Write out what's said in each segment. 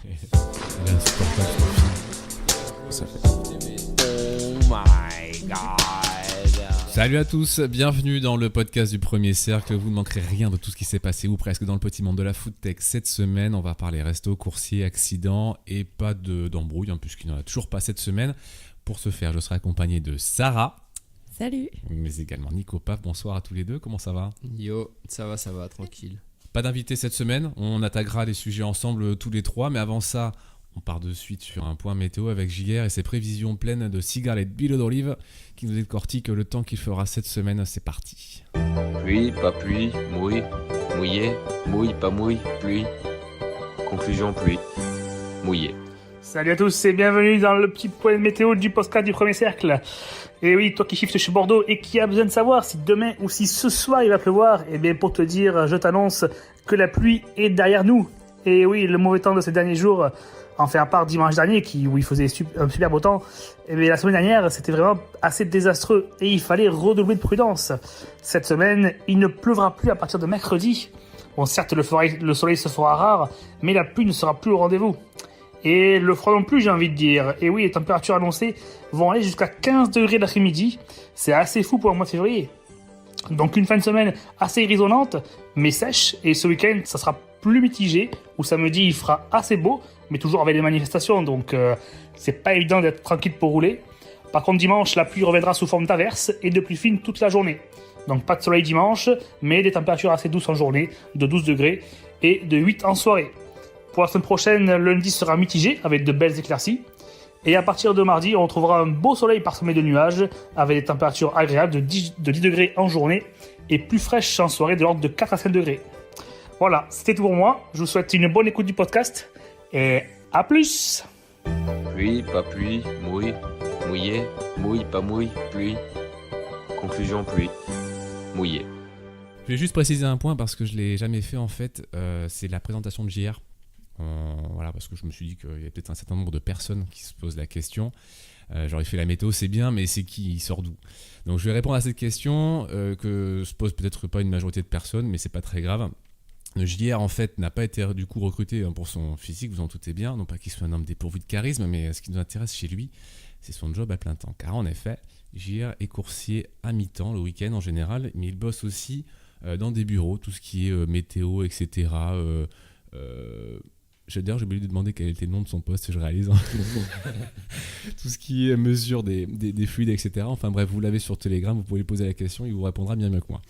Il est insupportable ce film. Ça fait. Oh my god. Salut à tous, bienvenue dans le podcast du Premier Cercle. Vous ne manquerez rien de tout ce qui s'est passé ou presque dans le petit monde de la foodtech. Cette semaine, on va parler resto, coursier, accident et pas d'embrouille, puisqu'il n'y en a toujours pas cette semaine. Pour ce faire, je serai accompagné de Sarah. Salut. Mais également Nico Paf. Bonsoir à tous les deux, comment ça va ? Yo, ça va, tranquille. Pas d'invité cette semaine, on attaquera les sujets ensemble tous les trois, mais avant ça, on part de suite sur un point météo avec JR et ses prévisions pleines de cigales et de huile d'olive qui nous décortiquent le temps qu'il fera cette semaine. C'est parti. Pluie, pas pluie, mouille, mouillé, mouille, pas mouille, pluie. Conclusion, pluie, mouillé. Salut à tous et bienvenue dans le petit point météo du podcast du Premier Cercle. Et oui, toi qui shiftes chez Bordeaux et qui a besoin de savoir si demain ou si ce soir il va pleuvoir, eh bien pour te dire, je t'annonce que la pluie est derrière nous. Et oui, le mauvais temps de ces derniers jours, enfin à part dimanche dernier où il faisait un super beau temps, eh bien la semaine dernière c'était vraiment assez désastreux et il fallait redoubler de prudence. Cette semaine, il ne pleuvra plus à partir de mercredi. Bon, certes le soleil se fera rare, mais la pluie ne sera plus au rendez-vous. Et le froid non plus, j'ai envie de dire. Et oui, les températures annoncées vont aller jusqu'à 15 degrés l'après-midi. C'est assez fou pour le mois de février. Donc une fin de semaine assez grisonnante, mais sèche. Et ce week-end, ça sera plus mitigé. Ou samedi, il fera assez beau, mais toujours avec des manifestations. Donc c'est pas évident d'être tranquille pour rouler. Par contre, dimanche, la pluie reviendra sous forme d'averse et de pluie fine toute la journée. Donc pas de soleil dimanche, mais des températures assez douces en journée, de 12 degrés et de 8 en soirée. Pour la semaine prochaine, lundi sera mitigé avec de belles éclaircies. Et à partir de mardi, on retrouvera un beau soleil parsemé de nuages avec des températures agréables de 10 degrés en journée et plus fraîches en soirée de l'ordre de 4 à 5 degrés. Voilà, c'était tout pour moi. Je vous souhaite une bonne écoute du podcast et à plus. Pluie, pas pluie, mouille, mouillé, mouille, pas mouille, pluie. Conclusion, pluie, mouillé. Je vais juste préciser un point parce que je ne l'ai jamais fait en fait, c'est la présentation de JR. Voilà, parce que je me suis dit qu'il y avait peut-être un certain nombre de personnes qui se posent la question. Genre il fait la météo, c'est bien, mais c'est qui ? Il sort d'où ? Donc je vais répondre à cette question que se pose peut-être pas une majorité de personnes, mais c'est pas très grave. JR en fait n'a pas été du coup recruté pour son physique, vous en doutez bien, non pas qu'il soit un homme dépourvu de charisme, mais ce qui nous intéresse chez lui, c'est son job à plein temps. Car en effet, JR est coursier à mi-temps, le week-end en général, mais il bosse aussi dans des bureaux, tout ce qui est météo, etc. D'ailleurs, j'ai oublié de demander quel était le nom de son poste, je réalise. Tout ce qui est mesure des fluides, etc. Enfin bref, vous l'avez sur Telegram, vous pouvez lui poser la question, il vous répondra bien mieux que moi.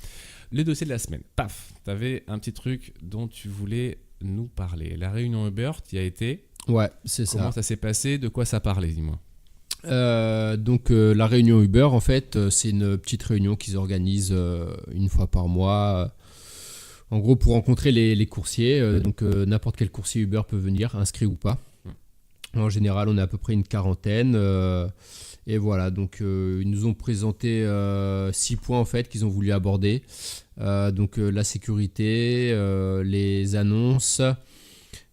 Les dossiers de la semaine. Paf, t'avais un petit truc dont tu voulais nous parler. La réunion Uber, tu y as été ? Ouais, c'est ça. Comment ça s'est passé ? De quoi ça parlait, dis-moi ? La réunion Uber, en fait, c'est une petite réunion qu'ils organisent une fois par mois. En gros, pour rencontrer les coursiers, n'importe quel coursier Uber peut venir, inscrit ou pas. En général, on est à peu près une quarantaine. Et voilà, donc ils nous ont présenté 6 points en fait qu'ils ont voulu aborder. La sécurité, les annonces,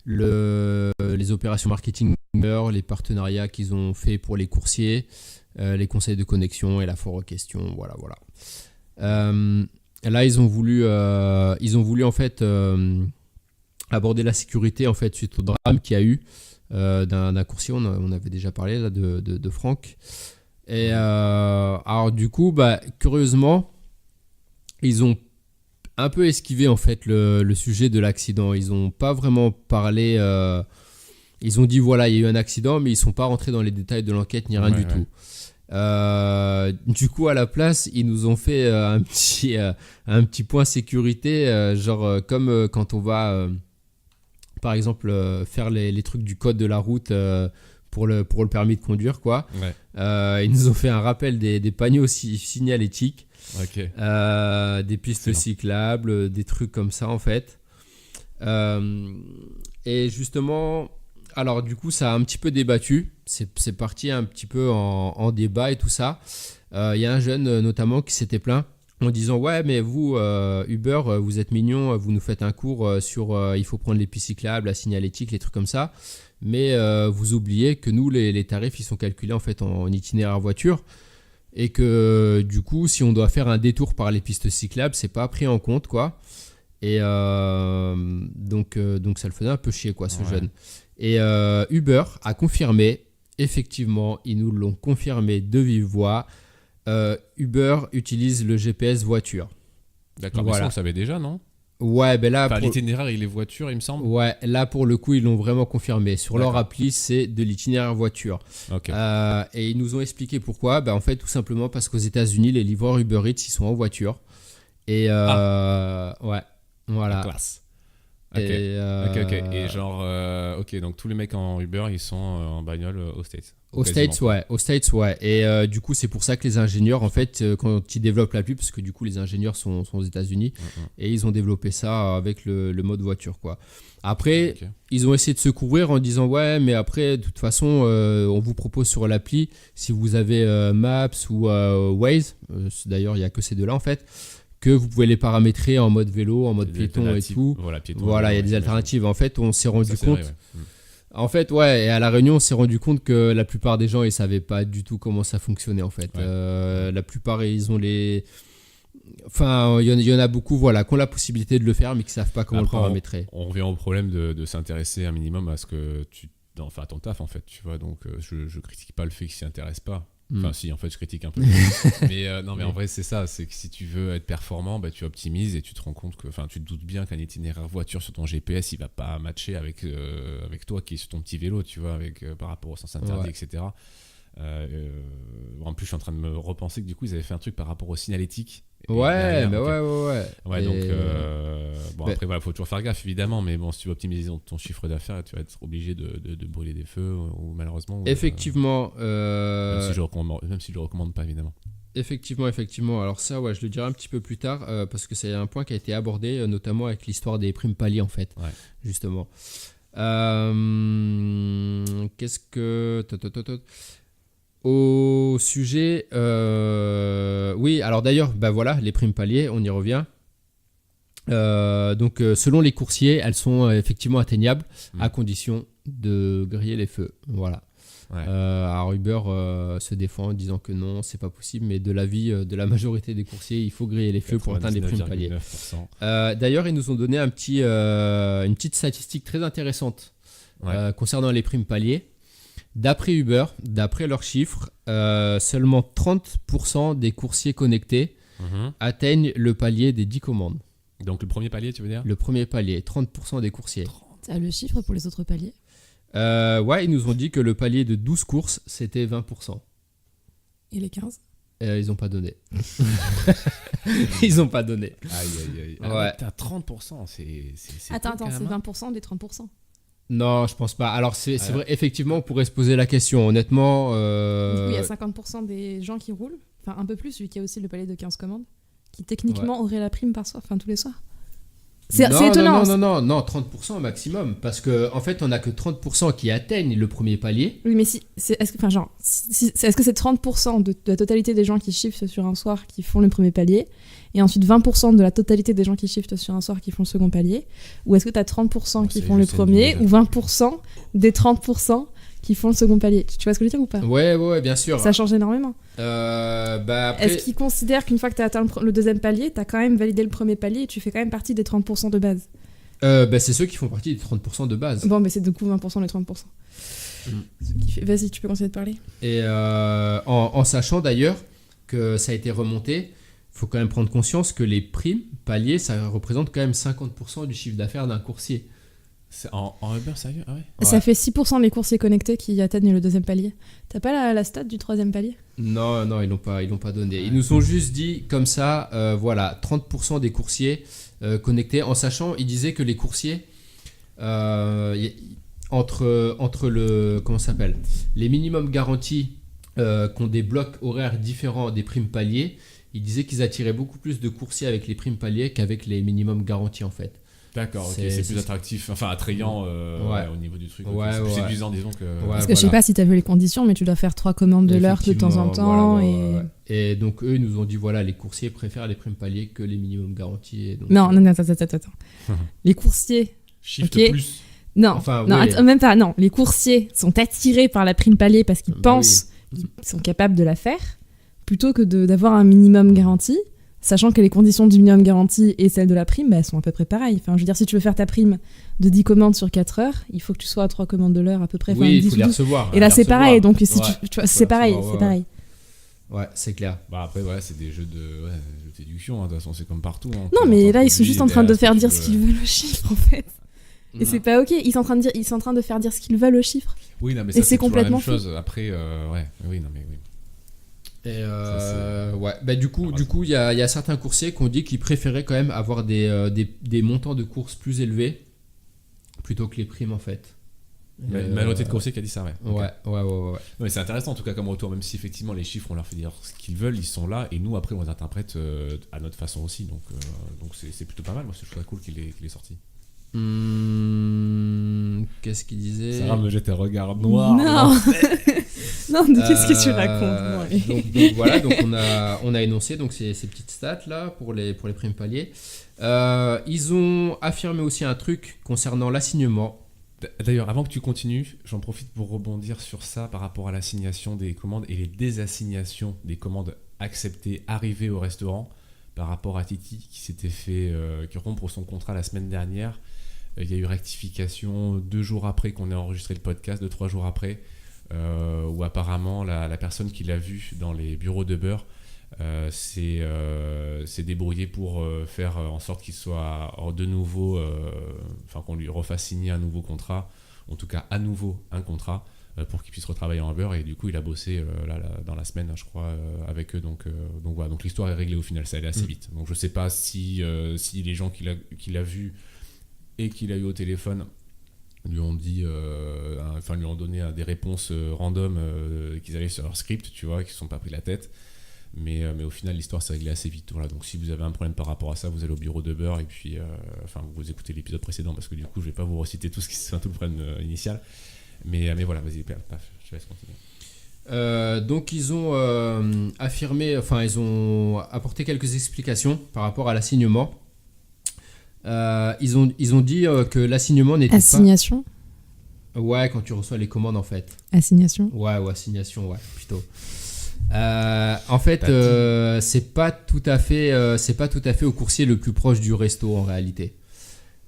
les opérations marketing Uber, les partenariats qu'ils ont fait pour les coursiers, les conseils de connexion et la foire aux questions. Voilà. Là, ils ont voulu en fait aborder la sécurité en fait suite au drame qu'il y a eu d'un coursier. On avait déjà parlé là de Franck. Et alors du coup, curieusement, ils ont un peu esquivé en fait le sujet de l'accident. Ils n'ont pas vraiment parlé. Ils ont dit voilà, il y a eu un accident, mais ils sont pas rentrés dans les détails de l'enquête ni rien du tout. Du coup à la place ils nous ont fait un petit point sécurité comme quand on va par exemple faire les trucs du code de la route pour le permis de conduire quoi. Ils nous ont fait un rappel des panneaux signalétiques, des pistes cyclables, des trucs comme ça en fait, et justement alors du coup ça a un petit peu débattu, c'est parti un petit peu en débat et tout ça. Il y a un jeune notamment qui s'était plaint en disant ouais mais vous Uber vous êtes mignons, vous nous faites un cours sur il faut prendre les pistes cyclables, la signalétique, les trucs comme ça, mais vous oubliez que nous les tarifs ils sont calculés en fait en itinéraire voiture et que du coup si on doit faire un détour par les pistes cyclables c'est pas pris en compte quoi. Et donc ça le faisait un peu chier quoi ce jeune. Et Uber a confirmé, effectivement, ils nous l'ont confirmé de vive voix, Uber utilise le GPS voiture. D'accord, mais Voilà. ça, on le savait déjà, non? Ouais, ben là, Enfin, pour... l'itinéraire, il est voiture, il me semble. ouais, là pour le coup, ils l'ont vraiment confirmé. Sur leur D'accord. appli, c'est de l'itinéraire voiture. Ok. Et ils nous ont expliqué pourquoi. En fait, tout simplement parce qu'aux États-Unis, les livreurs Uber Eats, ils sont en voiture. Et ouais, voilà. Classe. Ok. Et, Ok. Et genre, ok, donc tous les mecs en Uber, ils sont en bagnole aux States. Aux States, ouais. Et du coup, c'est pour ça que les ingénieurs, en fait, quand ils développent l'appli, parce que du coup, les ingénieurs sont aux États-Unis, et ils ont développé ça avec le mode voiture, quoi. Après, Ok. ils ont essayé de se couvrir en disant, ouais, mais après, de toute façon, on vous propose sur l'appli, si vous avez Maps ou Waze, d'ailleurs, il n'y a que ces deux-là, en fait, que vous pouvez les paramétrer en mode vélo, en mode Des piéton et alternatives. tout. Voilà, piéton. Voilà, il y a ouais, des j'imagine. alternatives. En fait, on s'est rendu Ça, c'est compte. vrai, ouais. En fait, ouais, et à La Réunion, on s'est rendu compte que la plupart des gens, ils savaient pas du tout comment ça fonctionnait, en fait. Ouais. La plupart, ils ont les... Enfin, il y en a beaucoup, voilà, qui ont la possibilité de le faire, mais qui savent pas comment Après, le paramétrer. On revient au problème de s'intéresser un minimum à ce que tu... Enfin, à ton taf, en fait, tu vois. Donc, je critique pas le fait qu'ils s'y intéressent pas. Enfin, si, en fait, je critique un peu. Mais non, mais en vrai, c'est ça. C'est que si tu veux être performant, bah, tu optimises et tu te rends compte que... Enfin, tu te doutes bien qu'un itinéraire voiture sur ton GPS, il va pas matcher avec toi qui est sur ton petit vélo, tu vois, par rapport au sens interdit, Ouais. etc. En plus, je suis en train de me repenser que du coup, ils avaient fait un truc par rapport au signalétique. Et Ouais, derrière, mais ok. ouais. Ouais, Et- donc, bon, Bah- après, voilà, faut toujours faire gaffe, évidemment, mais bon, si tu veux optimiser ton chiffre d'affaires, tu vas être obligé de brûler des feux, ou malheureusement. Effectivement. Même si je le recommande pas, évidemment. Effectivement. Alors ça, ouais, je le dirai un petit peu plus tard, parce que c'est un point qui a été abordé, notamment avec l'histoire des primes paliers, en fait, Ouais. justement. Qu'est-ce que... Au sujet... Oui, alors d'ailleurs, voilà, les primes paliers, on y revient. Donc, selon les coursiers, elles sont effectivement atteignables à condition de griller les feux. Voilà. Ouais. Alors Uber se défend en disant que non, c'est pas possible, mais de l'avis de la majorité des coursiers, il faut griller les feux pour atteindre les primes paliers. 99,9%. D'ailleurs, ils nous ont donné une petite statistique très intéressante Ouais. concernant les primes paliers. D'après Uber, d'après leurs chiffres, seulement 30% des coursiers connectés Mhm. atteignent le palier des 10 commandes. Donc, le premier palier, tu veux dire? Le premier palier, 30% des coursiers. T'as le chiffre pour les autres paliers? Ouais, ils nous ont dit que le palier de 12 courses, c'était 20%. Et les 15? Ils n'ont pas donné. Ils n'ont pas donné. Aïe. Ouais. Ouais. T'as 30%, c'est Attends, peu, quand c'est même, hein. 20% des 30%. Non, je pense pas. Alors, c'est Ah. vrai, effectivement, on pourrait se poser la question. Honnêtement, Du coup, il y a 50% des gens qui roulent, enfin un peu plus, vu qu'il y a aussi le palier de 15 commandes, qui techniquement aurait la prime par soir, enfin tous les soirs. C'est étonnant. Non, 30% maximum. Parce qu'en fait, on n'a que 30% qui atteignent le premier palier. Oui, mais est-ce que c'est 30% de la totalité des gens qui shiftent sur un soir qui font le premier palier, et ensuite 20% de la totalité des gens qui shiftent sur un soir qui font le second palier, ou est-ce que tu as 30% qui C'est font le juste une premier, division. ou 20% des 30% qui font le second palier? Tu vois ce que je veux dire ou pas? Ouais, bien sûr. Ça change énormément. Après, Est-ce qu'ils considèrent qu'une fois que tu as atteint le deuxième palier, tu as quand même validé le premier palier et tu fais quand même partie des 30% de base? c'est ceux qui font partie des 30% de base. Bon, mais c'est du coup 20% des 30%. Ce qui fait... Vas-y, tu peux continuer de parler. Et en sachant d'ailleurs que ça a été remonté, il faut quand même prendre conscience que les primes paliers, ça représente quand même 50% du chiffre d'affaires d'un coursier. C'est en Uber, sérieux? Ah ouais. Ça fait 6% des coursiers connectés qui atteignent le deuxième palier. T'as pas la stat du troisième palier? Non, ils l'ont pas donné. Ils nous ont juste dit comme ça, voilà, 30% des coursiers connectés, en sachant, ils disaient que les coursiers, entre le, comment ça s'appelle, les minimums garantis qui ont des blocs horaires différents des primes paliers, ils disaient qu'ils attiraient beaucoup plus de coursiers avec les primes paliers qu'avec les minimums garantis en fait. D'accord, ok, C'est c'est plus attractif, enfin attrayant Ouais. au niveau du truc. Ouais, c'est plus ouais. séduisant, disons que. Ouais. Parce que je sais voilà. pas si t'as vu les conditions, mais tu dois faire 3 commandes de l'heure de temps en temps. Voilà. Et donc eux ils nous ont dit voilà, les coursiers préfèrent les primes paliers que les minimums garantis. Et donc, Non, attends. Les coursiers. Shift Ok. plus. Non, Enfin, non, ouais. attends, même pas. Non, les coursiers sont attirés par la prime palier parce qu'ils Bah pensent qu'ils sont capables de la faire, plutôt que d'avoir un minimum garanti. sachant que les conditions du minimum garanti et celles de la prime, elles sont à peu près pareilles. Enfin, je veux dire, si tu veux faire ta prime de 10 commandes sur 4 heures, il faut que tu sois à 3 commandes de l'heure à peu près. Oui, il faut les 12. recevoir. Et là, c'est pareil, donc si Ouais, tu vois, c'est pareil, c'est pareil. Ouais, c'est clair. Bah après, ouais, c'est des jeux de déduction, hein, de toute façon, c'est comme partout. Hein. Non, mais là, ils sont produit, juste en train de derrière, faire si dire tu ce veux. qu'ils veulent au chiffre, en fait. Et c'est pas ok, ils sont en train de faire dire ce qu'ils veulent au chiffre. Oui, non, mais Et ça, c'est toujours la même complètement chose. Après, ouais, oui, non, mais oui. Et Ça, ouais, bah du coup, il y a certains coursiers qui ont dit qu'ils préféraient quand même avoir des montants de courses plus élevés plutôt que les primes en fait. Une majorité de coursiers qui a dit ça, ouais. Ok. Ouais. Non, mais c'est intéressant en tout cas comme retour, même si effectivement les chiffres on leur fait dire ce qu'ils veulent, ils sont là et nous après on les interprète à notre façon aussi, donc c'est plutôt pas mal. Moi je trouve ça cool qu'il ait sorti. Qu'est-ce qu'il disait? Sarah me jette un regard noir. Non, non, de qu'est-ce que tu racontes moi, allez. donc voilà, donc on a énoncé donc ces petites stats là pour les primes paliers. Ils ont affirmé aussi un truc concernant l'assignement. D'ailleurs, avant que tu continues, j'en profite pour rebondir sur ça par rapport à l'assignation des commandes et les désassignations des commandes acceptées arrivées au restaurant par rapport à Titi qui s'était fait rompre son contrat la semaine dernière. Il y a eu rectification 2 jours après qu'on ait enregistré le podcast, 2-3 jours après, où apparemment la personne qui l'a vu dans les bureaux de beurre s'est débrouillée pour faire en sorte qu'il soit de nouveau, qu'on lui refasse signer un nouveau contrat, en tout cas à nouveau un contrat, pour qu'il puisse retravailler en beurre, et du coup il a bossé là, dans la semaine, je crois, avec eux, donc voilà, donc l'histoire est réglée au final, ça allait assez vite. Donc je sais pas si les gens qu'il a vu et qu'il a eu au téléphone lui ont dit, lui ont donné des réponses random qu'ils allaient sur leur script, tu vois, qu'ils se sont pas pris la tête. Mais au final, l'histoire s'est réglée assez vite. Voilà. Donc si vous avez un problème par rapport à ça, vous allez au bureau de beurre et puis vous écoutez l'épisode précédent parce que du coup, je vais pas vous reciter tout le problème initial. Mais voilà, vas-y, paf, je te laisse continuer. Donc ils ont affirmé, ils ont apporté quelques explications par rapport à l'assignement. Ils ont dit que l'assignement n'était Assignation. Ouais, quand tu reçois les commandes en fait. Assignation. Ouais, ou assignation, ouais, plutôt. En fait, c'est pas tout à fait au coursier le plus proche du resto en réalité.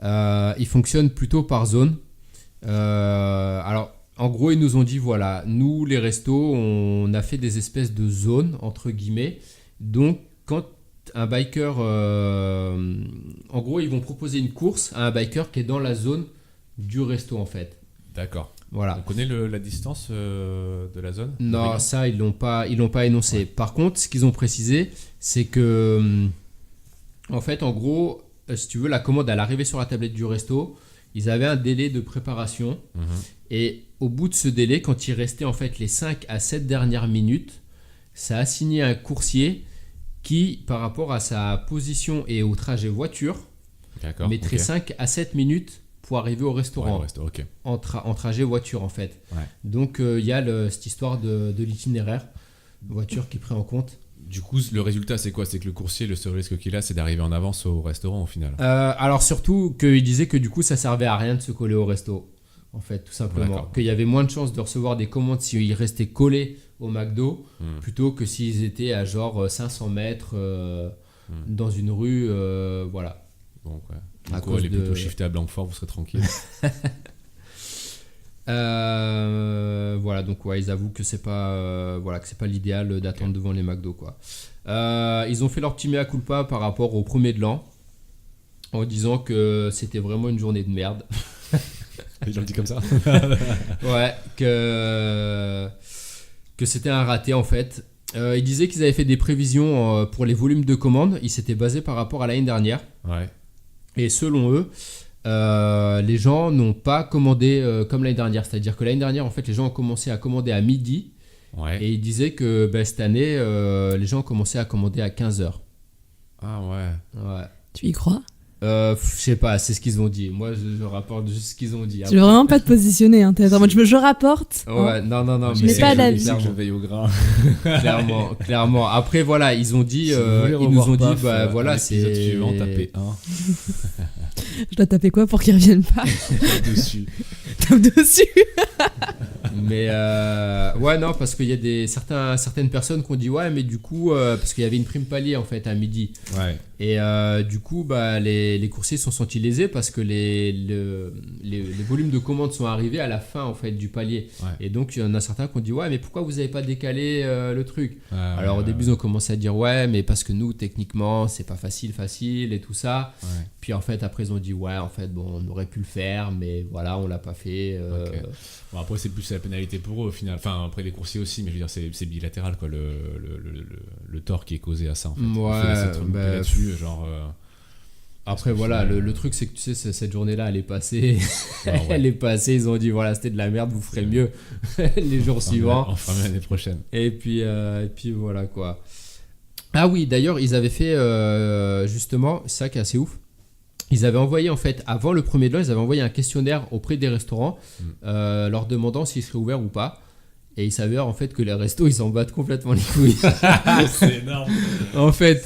Il fonctionne plutôt par zone. Alors, en gros, ils nous ont dit voilà, nous les restos, on a fait des espèces de zones entre guillemets. Donc, quand un biker, en gros, ils vont proposer une course à un biker qui est dans la zone du resto en fait. D'accord. Voilà. On connaît la distance de la zone? Non, ça ils l'ont pas énoncé. Ouais. Par contre, ce qu'ils ont précisé, c'est que en fait, en gros, si tu veux, la commande à l'arrivée sur la tablette du resto, ils avaient un délai de préparation et au bout de ce délai, quand il restait en fait les 5 à 7 dernières minutes, ça assignait un coursier qui, par rapport à sa position et au trajet voiture, mettrait 5 à 7 minutes pour arriver au restaurant, okay. en trajet voiture en fait. Ouais. Donc il y a cette histoire de l'itinéraire voiture qui est pris en compte. Du coup, le résultat c'est quoi? C'est que le coursier, le seul risque qu'il a, c'est d'arriver en avance au restaurant au final. Alors surtout qu'il disait que du coup ça servait à rien de se coller au resto en fait, tout simplement. Qu'il y avait moins de chances de recevoir des commandes s'ils restaient collés au McDo plutôt que s'ils étaient à genre 500 mètres dans une rue, voilà. Donc ouais. Donc, les plutôt shiftés à Blanquefort, vous serez tranquille. Voilà, donc ouais, ils avouent que c'est pas l'idéal d'attendre devant les McDo quoi. Ils ont fait leur petit mea culpa par rapport au premier de l'an en disant que c'était vraiment une journée de merde. Les gens le disent comme ça. Ouais, que c'était un raté en fait. Ils disaient qu'ils avaient fait des prévisions pour les volumes de commandes. Ils s'étaient basés par rapport à l'année dernière. Ouais. Et selon eux, les gens n'ont pas commandé comme l'année dernière. C'est-à-dire que l'année dernière, en fait, les gens ont commencé à commander à midi. Ouais. Et ils disaient que cette année, les gens ont commencé à commander à 15h. Ah ouais. Tu y crois? Je sais pas, c'est ce qu'ils ont dit. Moi, je rapporte juste ce qu'ils ont dit. Je veux vraiment pas te positionner. Hein. Je rapporte. Ouais, non. Je n'ai pas d'avis. Je veille au grain. Clairement. Après, voilà, ils ont dit, ils nous ont dit, voilà, c'est. Suivant, tapez 1. Je dois taper quoi pour qu'ils reviennent pas? Dessus. Tape dessus. Mais ouais, non, parce qu'il y a certaines personnes qui ont dit ouais, mais du coup, parce qu'il y avait une prime palier en fait à midi. Ouais. Et du coup, bah, les coursiers se sont sentis lésés parce que les volumes de commandes sont arrivés à la fin en fait du palier. Ouais. Et donc, il y en a certains qui ont dit ouais, mais pourquoi vous n'avez pas décalé le truc? Alors au début, ouais. ils ont commencé à dire ouais, mais parce que nous, techniquement, c'est pas facile et tout ça. Ouais. Puis en fait, après, ils ont dit ouais, en fait, bon, on aurait pu le faire, mais voilà, on l'a pas fait. Ok. Bon, après, c'est plus la pénalité pour eux au final. Enfin, après les coursiers aussi, mais je veux dire, c'est bilatéral quoi, le tort qui est causé à ça en fait. Ouais, Il faut laisser te remonter bah, là-dessus, genre. Après, voilà, le truc, c'est que tu sais, cette journée-là, elle est passée. Ouais. Elle est passée, ils ont dit voilà, c'était de la merde, vous ferez mieux les jours suivants. Enfin, l'année prochaine. Et puis voilà quoi. Ah oui, d'ailleurs, ils avaient fait justement, c'est ça qui est assez ouf. Ils avaient envoyé en fait, avant le premier de l'an, ils avaient envoyé un questionnaire auprès des restaurants leur demandant s'ils seraient ouverts ou pas. Et il s'avère en fait que les restos ils s'en battent complètement les couilles. C'est énorme. En fait,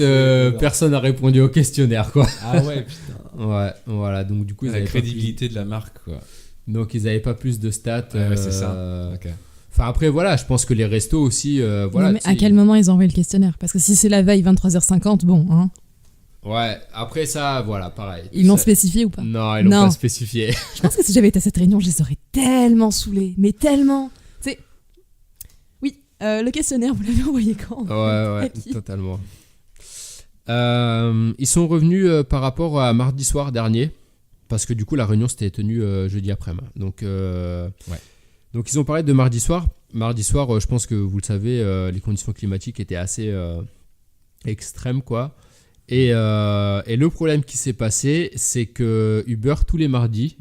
personne n'a répondu au questionnaire quoi. Ah ouais, putain. Ouais, voilà, donc du coup, ils La avaient crédibilité de la marque quoi. donc ils n'avaient pas plus de stats. Ouais, c'est ça. Ok. Enfin après voilà, je pense que les restos aussi, voilà. Non, mais à quel moment ils ont envoyé le questionnaire? Parce que si c'est la veille 23h50, bon, hein. Ouais, après ça, voilà, pareil. Ils l'ont Ça- spécifié ou pas? Non, ils l'ont Non. pas spécifié. Je pense que si j'avais été à cette réunion, je les aurais tellement saoulés. Mais tellement. Tu sais. Oui, le questionnaire, vous l'avez envoyé quand? Ouais, À qui totalement. Ils sont revenus par rapport à mardi soir dernier, parce que du coup la réunion s'était tenue jeudi après-midi. Donc, donc ils ont parlé de mardi soir. Mardi soir, je pense que vous le savez, les conditions climatiques étaient assez extrêmes, quoi. Et le problème qui s'est passé, c'est que Uber, tous les mardis,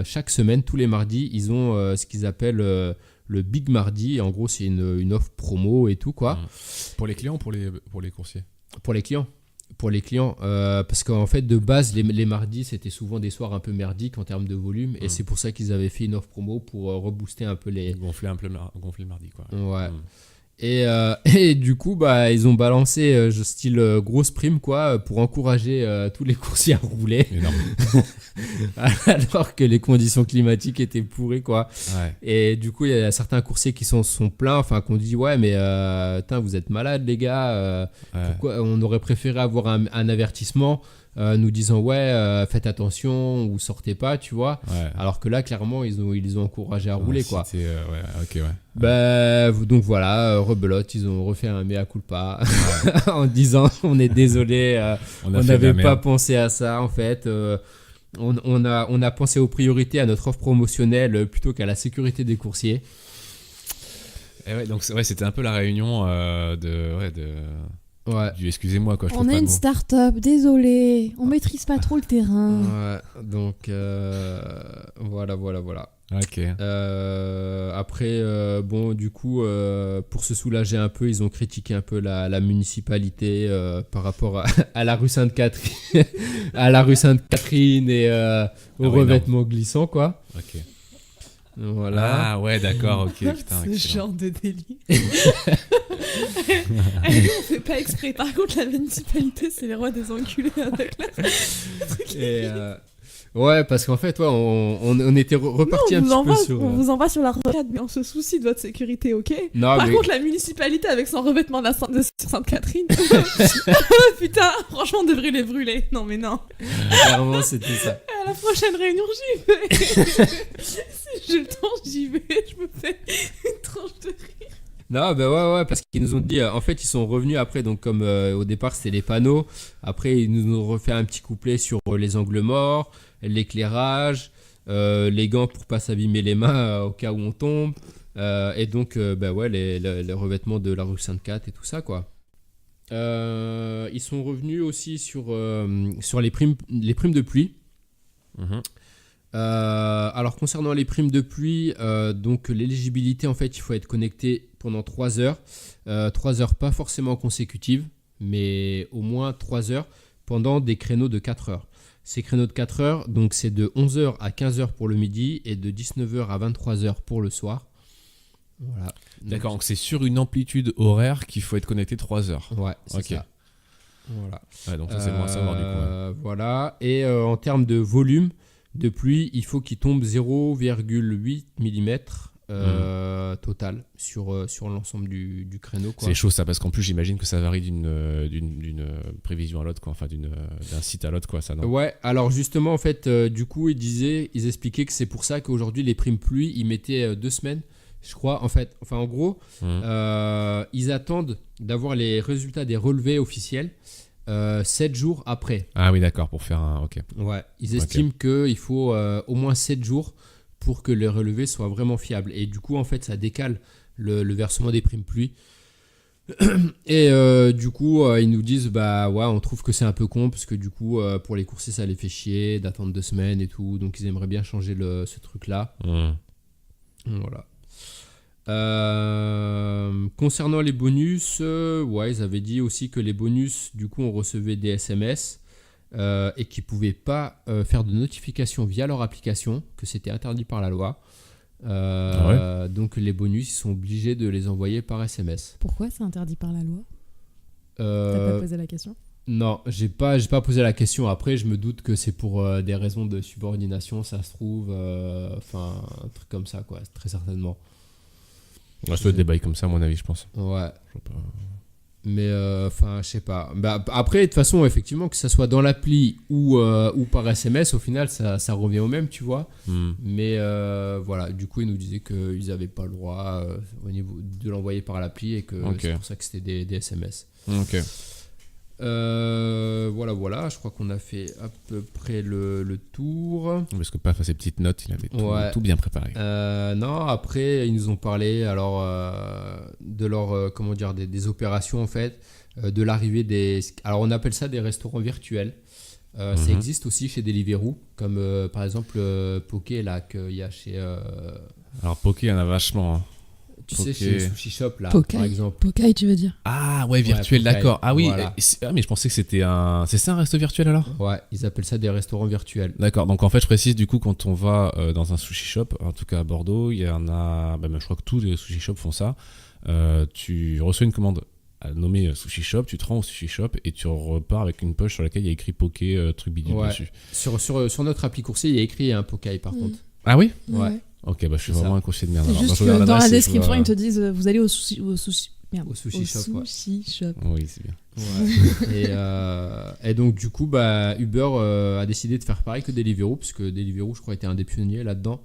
chaque semaine, tous les mardis, ils ont ce qu'ils appellent le Big Mardi. En gros, c'est une offre promo et tout, quoi. Pour les clients ou pour les coursiers? Pour les clients. Parce qu'en fait, de base, les mardis, c'était souvent des soirs un peu merdiques en termes de volume. Et c'est pour ça qu'ils avaient fait une offre promo pour rebooster un peu les... Gonfler le mardi quoi. Ouais. Et du coup, bah, ils ont balancé style grosse prime quoi, pour encourager tous les coursiers à rouler. Énorme. Alors que les conditions climatiques étaient pourries quoi. Ouais. Et du coup, il y a certains coursiers qui sont plaints, enfin, qu'on dit ouais, mais putain, vous êtes malades les gars. Ouais. Pourquoi on aurait préféré avoir un avertissement nous disant ouais, faites attention ou sortez pas, tu vois. Ouais. Alors que là, clairement, ils les ont encouragés à rouler quoi. C'était, ouais, ok, ouais. Bah, donc voilà, rebelote, ils ont refait un mea culpa en disant on est désolé, on fait de n'avait la pas merde. pensé à ça en fait. On a pensé aux priorités, à notre offre promotionnelle plutôt qu'à la sécurité des coursiers. Et ouais, donc c'était un peu la réunion Ouais. du excusez-moi quoi. Je On trouve est pas une le mot. start-up, désolé. On maîtrise pas trop le terrain. Ouais, donc voilà. Ok. Après, bon, du coup, pour se soulager un peu, ils ont critiqué un peu la municipalité par rapport à la rue Sainte-Catherine, à la rue Sainte-Catherine et au Ah ouais, revêtement glissant, quoi. Ok. Voilà. Ah ouais, d'accord, ok, putain. Ce excellent. genre de délire. On fait pas exprès. Par contre, la municipalité, c'est les rois des enculés avec la... Et, ouais, parce qu'en fait, ouais, on était reparti un petit peu sur. On vous envoie sur la rocade, mais on se soucie de votre sécurité, ok? Non, Par mais contre, la municipalité avec son revêtement de Sainte-Catherine. Putain, franchement, on devrait les brûler. Non, mais non. clairement, c'était ça. À la prochaine réunion, j'y vais. Si j'ai le temps, j'y vais. Je me fais une tranche de rire. Non, bah ouais, parce qu'ils nous ont dit, en fait, ils sont revenus après, donc comme au départ c'était les panneaux, après ils nous ont refait un petit couplet sur les angles morts, l'éclairage, les gants pour pas s'abîmer les mains au cas où on tombe, et donc bah ouais, les revêtements de la rue Sainte-Cat et tout ça, quoi. Ils sont revenus aussi sur les primes de pluie. Mhm. Alors concernant les primes de pluie, donc l'éligibilité en fait il faut être connecté pendant 3 heures, 3 heures pas forcément consécutives, mais au moins 3 heures pendant des créneaux de 4 heures. Ces créneaux de 4 heures, donc c'est de 11h à 15h pour le midi et de 19h à 23h pour le soir. Voilà. D'accord, donc c'est sur une amplitude horaire qu'il faut être connecté 3 heures. Ouais, c'est Ok. ça. Voilà. Ouais, donc ça c'est bon à savoir du coup. Ouais. Voilà. Et en termes de volume de pluie, il faut qu'il tombe 0,8 mm total sur l'ensemble du créneau, quoi. C'est chaud ça, parce qu'en plus j'imagine que ça varie d'une prévision à l'autre, quoi. Enfin d'un site à l'autre, quoi, ça, non? Ouais, alors justement, en fait, du coup, ils expliquaient que c'est pour ça qu'aujourd'hui, les primes pluie, ils mettaient 2 semaines, je crois, en fait. Enfin, en gros, ils attendent d'avoir les résultats des relevés officiels 7 jours après. Ah oui, d'accord, pour faire un... Ok. Ouais, ils estiment qu'il faut au moins 7 jours pour que les relevés soient vraiment fiables. Et du coup, en fait, ça décale le versement des primes pluie. Et du coup, ils nous disent, bah ouais, on trouve que c'est un peu con, parce que du coup, pour les coursiers, ça les fait chier d'attendre 2 semaines et tout. Donc, ils aimeraient bien changer ce truc-là. Voilà. Concernant les bonus, ouais, ils avaient dit aussi que les bonus, du coup, on recevait des SMS et qu'ils ne pouvaient pas faire de notification via leur application, que c'était interdit par la loi. Donc les bonus, ils sont obligés de les envoyer par SMS. Pourquoi c'est interdit par la loi? T'as pas posé la question? Non, j'ai pas posé la question. Après, je me doute que c'est pour des raisons de subordination, ça se trouve. Enfin, un truc comme ça, quoi, très certainement. On va se des bails comme ça, à mon avis, je pense. Ouais. Mais enfin, je sais pas. Bah, après, de toute façon, effectivement, que ça soit dans l'appli ou par SMS, au final, ça revient au même, tu vois. Mais voilà, du coup, ils nous disaient qu'ils n'avaient pas le droit au niveau de l'envoyer par l'appli et que c'est pour ça que c'était des SMS. Ok. Voilà, je crois qu'on a fait à peu près le tour. Parce que Paf a ses petites notes, il avait tout bien préparé. Non, après ils nous ont parlé alors de leur comment dire des opérations, en fait, de l'arrivée alors on appelle ça des restaurants virtuels. Ça existe aussi chez Deliveroo, comme par exemple Poké là qu'il y a chez Alors Poké, il y en a vachement, hein. Tu sais, chez Sushi Shop, là, Pokai. par exemple. Pokai, tu veux dire? Ah ouais, virtuel, Pokai. d'accord. Ah oui, Voilà. Mais je pensais que c'était un... C'est ça, un resto virtuel, alors? Ouais, ils appellent ça des restaurants virtuels. D'accord, donc en fait, je précise, du coup, quand on va dans un sushi shop, en tout cas à Bordeaux, il y en a... je crois que tous les sushi shops font ça. Tu reçois une commande nommée sushi shop, tu te rends au sushi shop et tu repars avec une poche sur laquelle il y a écrit Poké, truc bidule dessus. Sur notre appli coursier, il y a écrit un Pokai, par contre. Ah oui? Ouais. Ok, je suis C'est vraiment ça. un coursier de merde. C'est Alors, juste je regarde que dans la l'adresse et je description, vois- ils te disent vous allez au sushi Shop, ouais. shop. Oui, c'est bien. Ouais. Et donc du coup, Uber a décidé de faire pareil que Deliveroo, parce que Deliveroo, je crois, était un des pionniers là-dedans.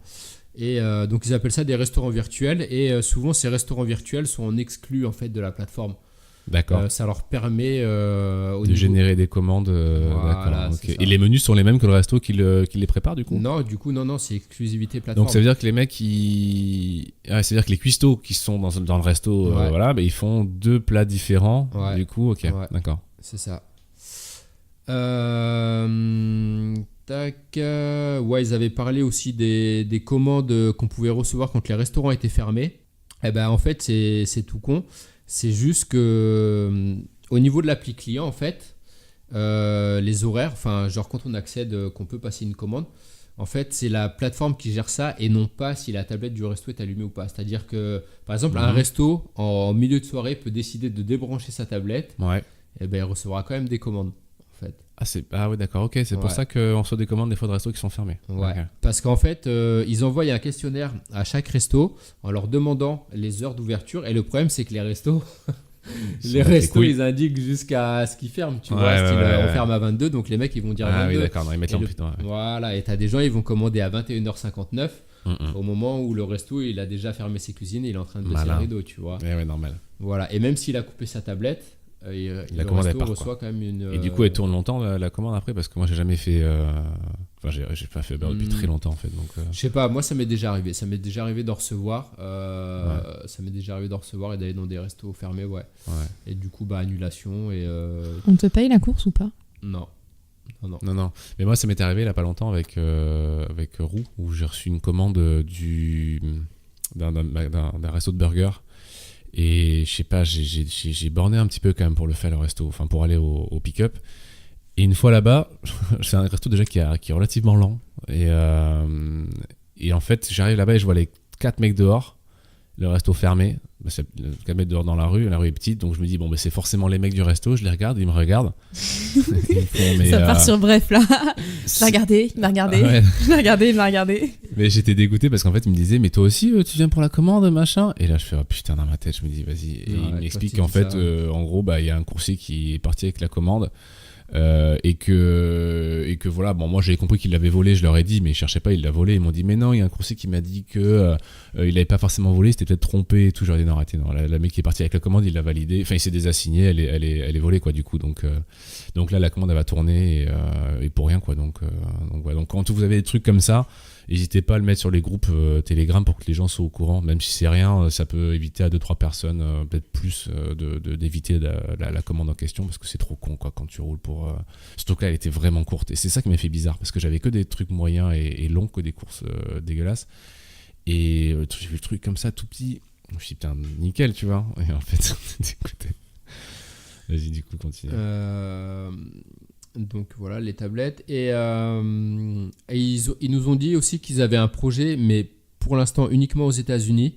Et donc ils appellent ça des restaurants virtuels, et souvent ces restaurants virtuels sont en exclus, en fait, de la plateforme. D'accord. Ça leur permet De générer des commandes. Voilà, d'accord. c'est Ok. ça. Et les menus sont les mêmes que le resto qui les prépare, du coup? Non, c'est exclusivité plateforme. Donc ça veut dire que les mecs, c'est-à-dire que les cuistots qui sont dans le resto, Ouais. ils font 2 plats différents. Ouais. Du coup, ok, Ouais. d'accord. C'est ça. Ils avaient parlé aussi des commandes qu'on pouvait recevoir quand les restaurants étaient fermés. En fait, c'est tout con. C'est juste que au niveau de l'appli client, en fait, les horaires, enfin, genre quand on accède, qu'on peut passer une commande, en fait, c'est la plateforme qui gère ça et non pas si la tablette du resto est allumée ou pas. C'est-à-dire que, par exemple, un resto en milieu de soirée peut décider de débrancher sa tablette, Ouais. et il recevra quand même des commandes, en fait. Ah oui, d'accord, ok. C'est pour Ouais. ça qu'on reçoit des commandes des fois de restos qui sont fermés. Ouais. Ok. Parce qu'en fait, ils envoient un questionnaire à chaque resto en leur demandant les heures d'ouverture. Et le problème, c'est que les restos, ils indiquent jusqu'à ce qu'ils ferment. Tu vois, style, on ferme à 22, donc les mecs, ils vont dire Ah 22. oui, d'accord, non, ils mettent Et l'ampli. Ouais. Voilà, et t'as des gens, ils vont commander à 21h59 Mm. au moment où le resto, il a déjà fermé ses cuisines et il est en train de baisser Malin. le rideau, tu vois. Ouais, normal. Voilà, et même s'il a coupé sa tablette, le commande, elle resto part, reçoit quand même une... Et du coup, elle tourne longtemps la commande après, parce que moi, j'ai jamais fait. Enfin, j'ai pas fait Uber depuis très longtemps, en fait. Donc, Je sais pas, moi ça m'est déjà arrivé. Ça m'est déjà arrivé d'en recevoir. Ça m'est déjà arrivé d'en recevoir et d'aller dans des restos fermés, ouais. Et du coup, annulation et... On te paye la course ou pas? Non. Non. Mais moi, ça m'est arrivé là pas longtemps avec Roux, où j'ai reçu une commande d'un resto de burger. Et je sais pas, j'ai borné un petit peu quand même pour le faire, le resto, enfin pour aller au pick-up. Et une fois là-bas, c'est un resto déjà qui est relativement lent. Et en fait, j'arrive là-bas et je vois les 4 mecs dehors. le resto fermé. C'est le camette dehors dans la rue est petite, donc je me dis bon, c'est forcément les mecs du resto. Je les regarde, ils me regardent. Ils font, mais, Ça part sur bref là. Je l'ai regardé, il m'a regardé. Ouais. Je l'ai regardé, il m'a regardé. Mais j'étais dégoûté parce qu'en fait, il me disait mais toi aussi, tu viens pour la commande, machin. Et là, je fais oh, putain, dans ma tête, je me dis vas-y. Et il m'explique qu'en fait, en gros, il y a un coursier qui est parti avec la commande. Et que voilà, bon, moi j'avais compris qu'il l'avait volé, je leur ai dit, mais ils cherchaient pas, il l'a volé. Ils m'ont dit, mais non, il y a un coursier qui m'a dit que il avait pas forcément volé, c'était peut-être trompé et tout. J'aurais dit, non, arrêtez, non, la mec qui est partie avec la commande, il l'a validé, enfin il s'est désassigné, elle est volée, quoi, du coup. Donc là, la commande elle va tourner et pour rien, quoi. Donc voilà. Donc quand vous avez des trucs comme ça, n'hésitez pas à le mettre sur les groupes Telegram pour que les gens soient au courant, même si c'est rien, ça peut éviter à 2-3 personnes, peut-être plus, d'éviter la commande en question, parce que c'est trop con, quoi, quand tu roules pour... Surtout que là, elle était vraiment courte, et c'est ça qui m'a fait bizarre, parce que j'avais que des trucs moyens et longs, que des courses dégueulasses, et j'ai vu le truc comme ça, tout petit, je me suis dit, putain, nickel, tu vois, et en fait, écoutez, vas-y, du coup, continue. Donc voilà les tablettes et ils nous ont dit aussi qu'ils avaient un projet, mais pour l'instant uniquement aux États-Unis,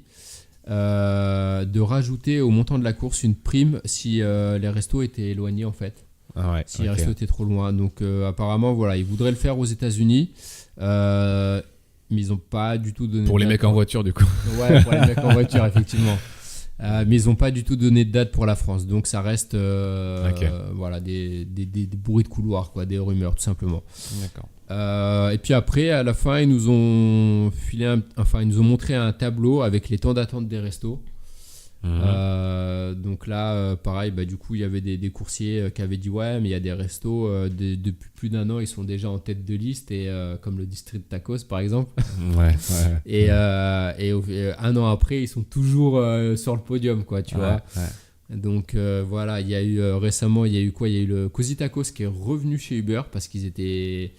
de rajouter au montant de la course une prime si les restos étaient éloignés en fait. Ah ouais, si les restos étaient trop loin. Donc apparemment voilà, ils voudraient le faire aux États-Unis, mais ils n'ont pas du tout donné. Pour les mecs en voiture du coup. Ouais, pour les mecs en voiture effectivement. Mais ils n'ont pas du tout donné de date pour la France, donc ça reste voilà, des bruits de couloir, quoi, des rumeurs tout simplement. D'accord. Et puis après, à la fin, ils nous ont montré un tableau avec les temps d'attente des restos. Donc là, pareil, du coup, il y avait des coursiers qui avaient dit ouais, mais il y a des restos depuis plus d'un an, ils sont déjà en tête de liste, et comme le District Tacos par exemple. Ouais. Et un an après, ils sont toujours sur le podium, quoi, tu vois. Ouais. Donc voilà, il y a eu récemment, il y a eu le Cozy Tacos qui est revenu chez Uber parce qu'ils étaient...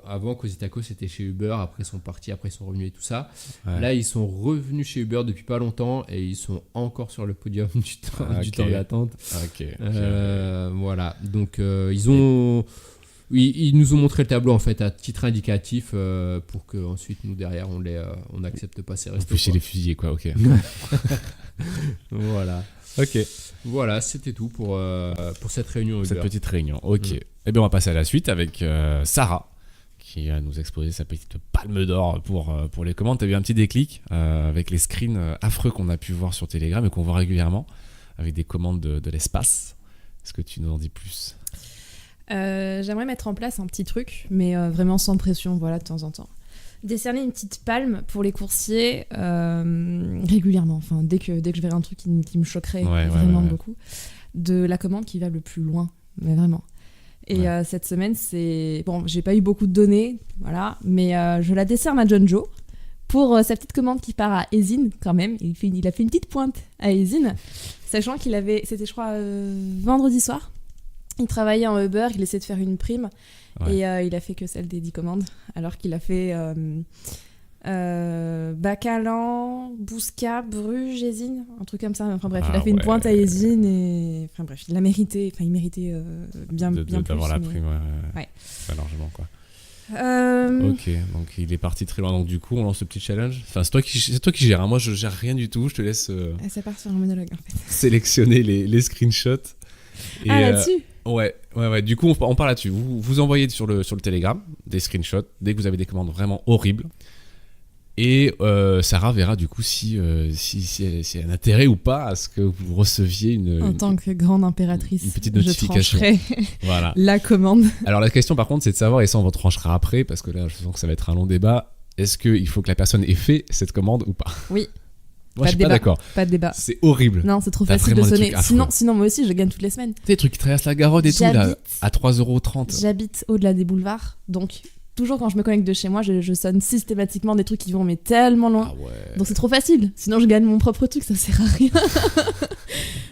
Avant, Cozy Tacos c'était chez Uber, après ils sont partis, après ils sont revenus et tout ça. Ouais. Là, ils sont revenus chez Uber depuis pas longtemps et ils sont encore sur le podium du temps d'attente. Voilà, donc ils nous ont montré le tableau en fait à titre indicatif pour que ensuite nous derrière on n'accepte pas ces restos. En plus, c'est les fusillés, quoi, ok. Voilà. Ok. Voilà, c'était tout pour cette réunion Uber. Cette petite réunion, ok. Et bien on va passer à la suite avec Sarah, qui va nous exposer sa petite palme d'or pour les commandes. Tu as eu un petit déclic avec les screens affreux qu'on a pu voir sur Telegram et qu'on voit régulièrement, avec des commandes de l'espace. Est-ce que tu nous en dis plus ? J'aimerais mettre en place un petit truc, mais vraiment sans pression, voilà, de temps en temps. Décerner une petite palme pour les coursiers régulièrement, enfin dès que je verrai un truc qui me choquerait beaucoup, de la commande qui va le plus loin, mais vraiment. Et cette semaine, j'ai pas eu beaucoup de données, voilà, mais je la décerne à John Joe pour sa petite commande qui part à Ezine quand même. Il a fait une petite pointe à Ezine, sachant c'était je crois vendredi soir. Il travaillait en Uber, il essayait de faire une prime. Ouais. Et il a fait que celle des 10 commandes, alors qu'il a fait Bacalan, Bouscat, Bruges, Ezine, un truc comme ça. Enfin bref, il a fait une pointe à Ezine et enfin bref, il méritait bien plus. D'avoir la prime, ouais. Pas largement, quoi. Ok, donc il est parti très loin. Donc du coup, on lance ce petit challenge. Enfin, c'est toi qui gères. Hein. Moi, je gère rien du tout. Je te laisse. Ça part sur un monologue en fait. Sélectionner les screenshots. Et, là-dessus. Ouais. Du coup, on parle là-dessus. Vous envoyez sur le Telegram des screenshots dès que vous avez des commandes vraiment horribles. Et Sarah verra du coup si y a un intérêt ou pas à ce que vous receviez en tant que grande impératrice, une petite notification. Je voilà. La commande. Alors la question par contre, c'est de savoir, et ça on va tranchera après, parce que là je sens que ça va être un long débat, est-ce qu'il faut que la personne ait fait cette commande ou pas ? Oui. Moi, je suis pas d'accord. Pas de débat. C'est horrible. Non, c'est trop facile de sonner. Sinon, moi aussi, je gagne toutes les semaines. Tu sais, les trucs qui traversent la Garonne et tout, là, à 3,30€. J'habite au-delà des boulevards. Donc, toujours quand je me connecte de chez moi, je sonne systématiquement des trucs qui vont mais tellement loin. Ah ouais. Donc, c'est trop facile. Sinon, je gagne mon propre truc, ça sert à rien.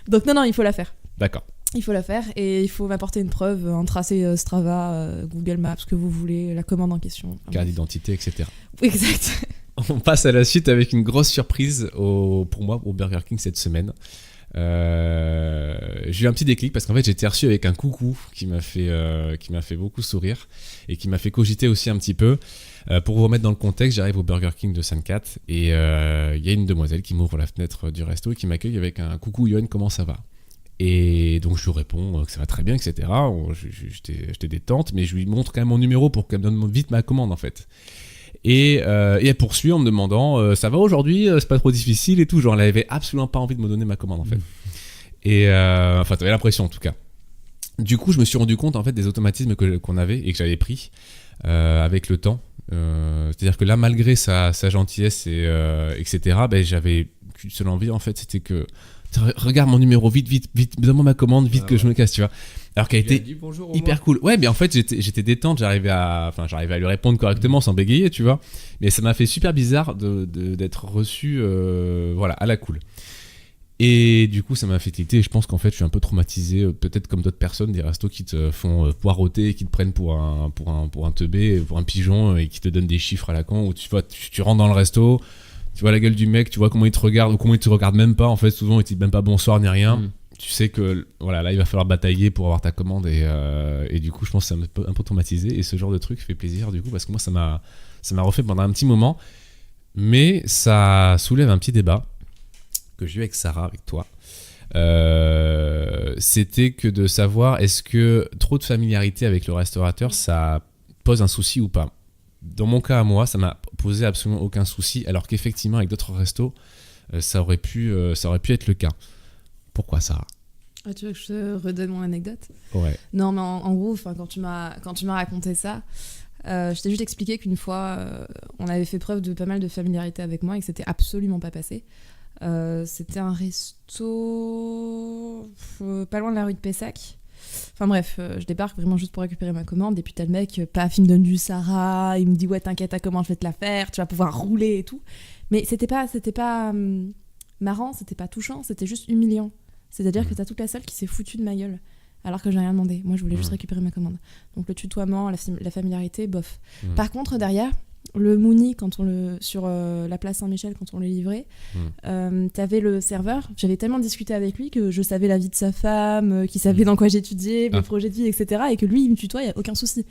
Donc, non, il faut la faire. D'accord. Il faut la faire et il faut m'apporter une preuve, un tracé Strava, Google Maps, ce que vous voulez, la commande en question. Carte d'identité, etc. Exact. On passe à la suite avec une grosse surprise pour moi au Burger King cette semaine. J'ai eu un petit déclic parce qu'en fait j'ai été reçu avec un coucou qui m'a fait beaucoup sourire et qui m'a fait cogiter aussi un petit peu. Pour vous remettre dans le contexte, j'arrive au Burger King de Sainte-Cat et il y a une demoiselle qui m'ouvre la fenêtre du resto et qui m'accueille avec un coucou Yoann, comment ça va? Et donc je lui réponds que ça va très bien, etc. J'étais détente, mais je lui montre quand même mon numéro pour qu'elle me donne vite ma commande en fait. Et elle poursuit en me demandant ça va aujourd'hui, c'est pas trop difficile et tout. Genre elle avait absolument pas envie de me donner ma commande en fait. Et enfin t'avais l'impression en tout cas. Du coup je me suis rendu compte en fait des automatismes qu'on avait et que j'avais pris avec le temps. C'est-à-dire que là malgré sa gentillesse et etc. J'avais qu'une seule envie en fait, c'était que regarde mon numéro, vite, donne-moi ma commande, vite que je me casse, tu vois. Alors qu'elle était hyper cool. Ouais, mais en fait, j'étais détente, j'arrivais à lui répondre correctement sans bégayer, tu vois. Mais ça m'a fait super bizarre d'être reçu, à la cool. Et du coup, ça m'a fait tilter. Et je pense qu'en fait, je suis un peu traumatisé, peut-être comme d'autres personnes, des restos qui te font poireauter, qui te prennent pour un teubé, pour un pigeon, et qui te donnent des chiffres à la con, où tu rentres dans le resto. Tu vois la gueule du mec, tu vois comment il te regarde ou comment il te regarde même pas. En fait, souvent, il te dit même pas bonsoir ni rien. Tu sais que là, il va falloir batailler pour avoir ta commande. Et du coup, je pense que ça m'a un peu traumatisé. Et ce genre de truc fait plaisir, du coup, parce que moi, ça m'a refait pendant un petit moment. Mais ça soulève un petit débat que j'ai eu avec Sarah, avec toi. C'était que de savoir est-ce que trop de familiarité avec le restaurateur, ça pose un souci ou pas. Dans mon cas à moi, ça m'a posé absolument aucun souci, alors qu'effectivement avec d'autres restos, ça aurait pu être le cas. Pourquoi ça? Tu veux que je te redonne mon anecdote? Ouais. Non, mais en gros, quand tu m'as raconté ça, je t'ai juste expliqué qu'une fois, on avait fait preuve de pas mal de familiarité avec moi et que c'était absolument pas passé. C'était un resto pas loin de la rue de Pessac. Enfin bref, je débarque vraiment juste pour récupérer ma commande et puis t'as le mec, paf, il me donne du Sarah, il me dit ouais t'inquiète, ta commande je vais te la faire, tu vas pouvoir rouler et tout. Mais c'était pas marrant, c'était pas touchant, c'était juste humiliant. C'est-à-dire que t'as toute la salle qui s'est foutue de ma gueule alors que j'ai rien demandé. Moi je voulais juste récupérer ma commande. Donc le tutoiement, la familiarité, bof. Par contre derrière, le Mouni, sur la place Saint-Michel, quand on le livrait, t'avais le serveur. J'avais tellement discuté avec lui que je savais la vie de sa femme, qu'il savait dans quoi j'étudiais, mes projets de vie, etc. Et que lui, il me tutoie, il n'y a aucun souci.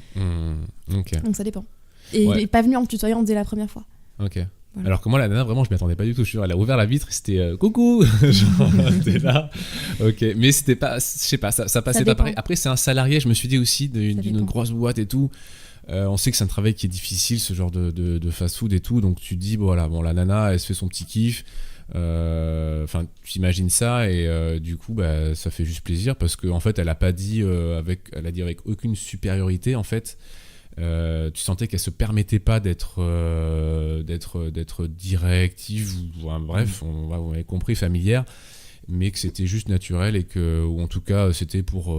Okay. Donc ça dépend. Et il n'est pas venu en me tutoyant dès la première fois. Ok. Voilà. Alors que moi, la nana, vraiment, je m'y attendais pas du tout. Elle a ouvert la vitre et c'était coucou. Genre, t'es là. Ok. Mais c'était pas, je sais pas, ça passait pas pareil. Après, c'est un salarié, je me suis dit aussi, d'une grosse boîte et tout. On sait que c'est un travail qui est difficile, ce genre de fast-food et tout, donc tu te dis la nana elle se fait son petit kiff, tu imagines ça et du coup ça fait juste plaisir parce qu'en fait elle a dit avec aucune supériorité en fait. Tu sentais qu'elle se permettait pas d'être directive ou bref, vous m'avez compris, familière, mais que c'était juste naturel et que, ou en tout cas c'était pour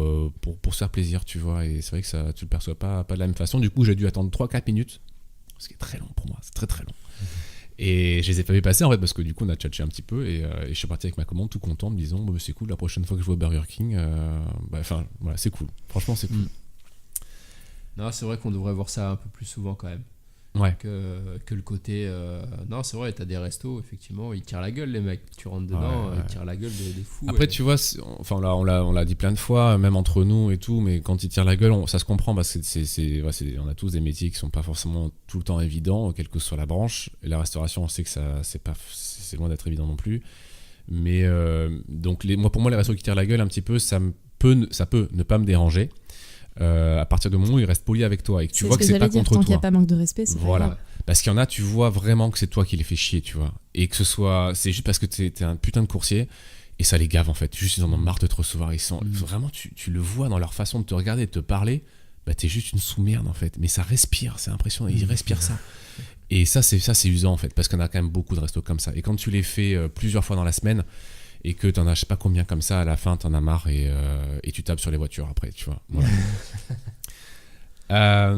se faire plaisir, tu vois. Et c'est vrai que ça, tu le perçois pas de la même façon. Du coup j'ai dû attendre 3-4 minutes, ce qui est très long pour moi, c'est très très long. Et je les ai pas vu passer en fait parce que du coup on a tchatché un petit peu et je suis parti avec ma commande tout content me disant c'est cool, la prochaine fois que je vais au Burger King c'est cool, franchement c'est cool. Non, c'est vrai qu'on devrait voir ça un peu plus souvent quand même. Ouais. Que le côté. Non, c'est vrai, t'as des restos, effectivement, ils tirent la gueule, les mecs. Tu rentres dedans, ils tirent la gueule des fous. Après, tu vois, on l'a dit plein de fois, même entre nous et tout, mais quand ils tirent la gueule, ça se comprend parce que on a tous des métiers qui sont pas forcément tout le temps évidents, quelle que soit la branche. Et la restauration, on sait que c'est loin d'être évident non plus. Mais donc, pour moi, les restos qui tirent la gueule un petit peu, ça peut ne pas me déranger. À partir du moment où il reste poli avec toi et que tu vois que c'est pas contre toi. Tant qu'il n'y a pas manque de respect, c'est voilà. Pas grave. Parce qu'il y en a, tu vois vraiment que c'est toi qui les fais chier, tu vois. Et que c'est juste parce que t'es un putain de coursier et ça les gave en fait. Juste ils en ont marre de te recevoir. Ils sont vraiment, tu le vois dans leur façon de te regarder et de te parler. T'es juste une sous-merde en fait. Mais ça respire, c'est impressionnant. Ils respirent ça. Et ça c'est usant en fait parce qu'on a quand même beaucoup de restos comme ça. Et quand tu les fais plusieurs fois dans la semaine. Et que t'en as je sais pas combien comme ça, à la fin t'en as marre et tu tapes sur les voitures après, tu vois. Voilà.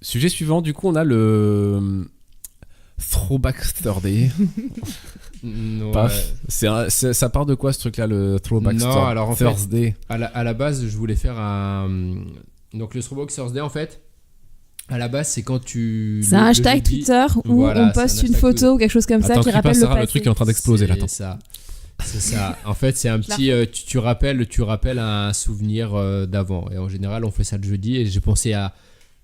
Sujet suivant, du coup on a le Throwback Thursday. Ouais. Paf. Ça part de quoi ce truc là, le Throwback Thursday? À la base je voulais faire donc le Throwback Thursday en fait. À la base, c'est quand tu. C'est un hashtag Twitter où on poste une photo ou quelque chose comme ça qui rappelle le passé. Le truc est en train d'exploser là. C'est ça. En fait, c'est un petit. Tu rappelles un souvenir d'avant. Et en général, on fait ça le jeudi. Et j'ai pensé à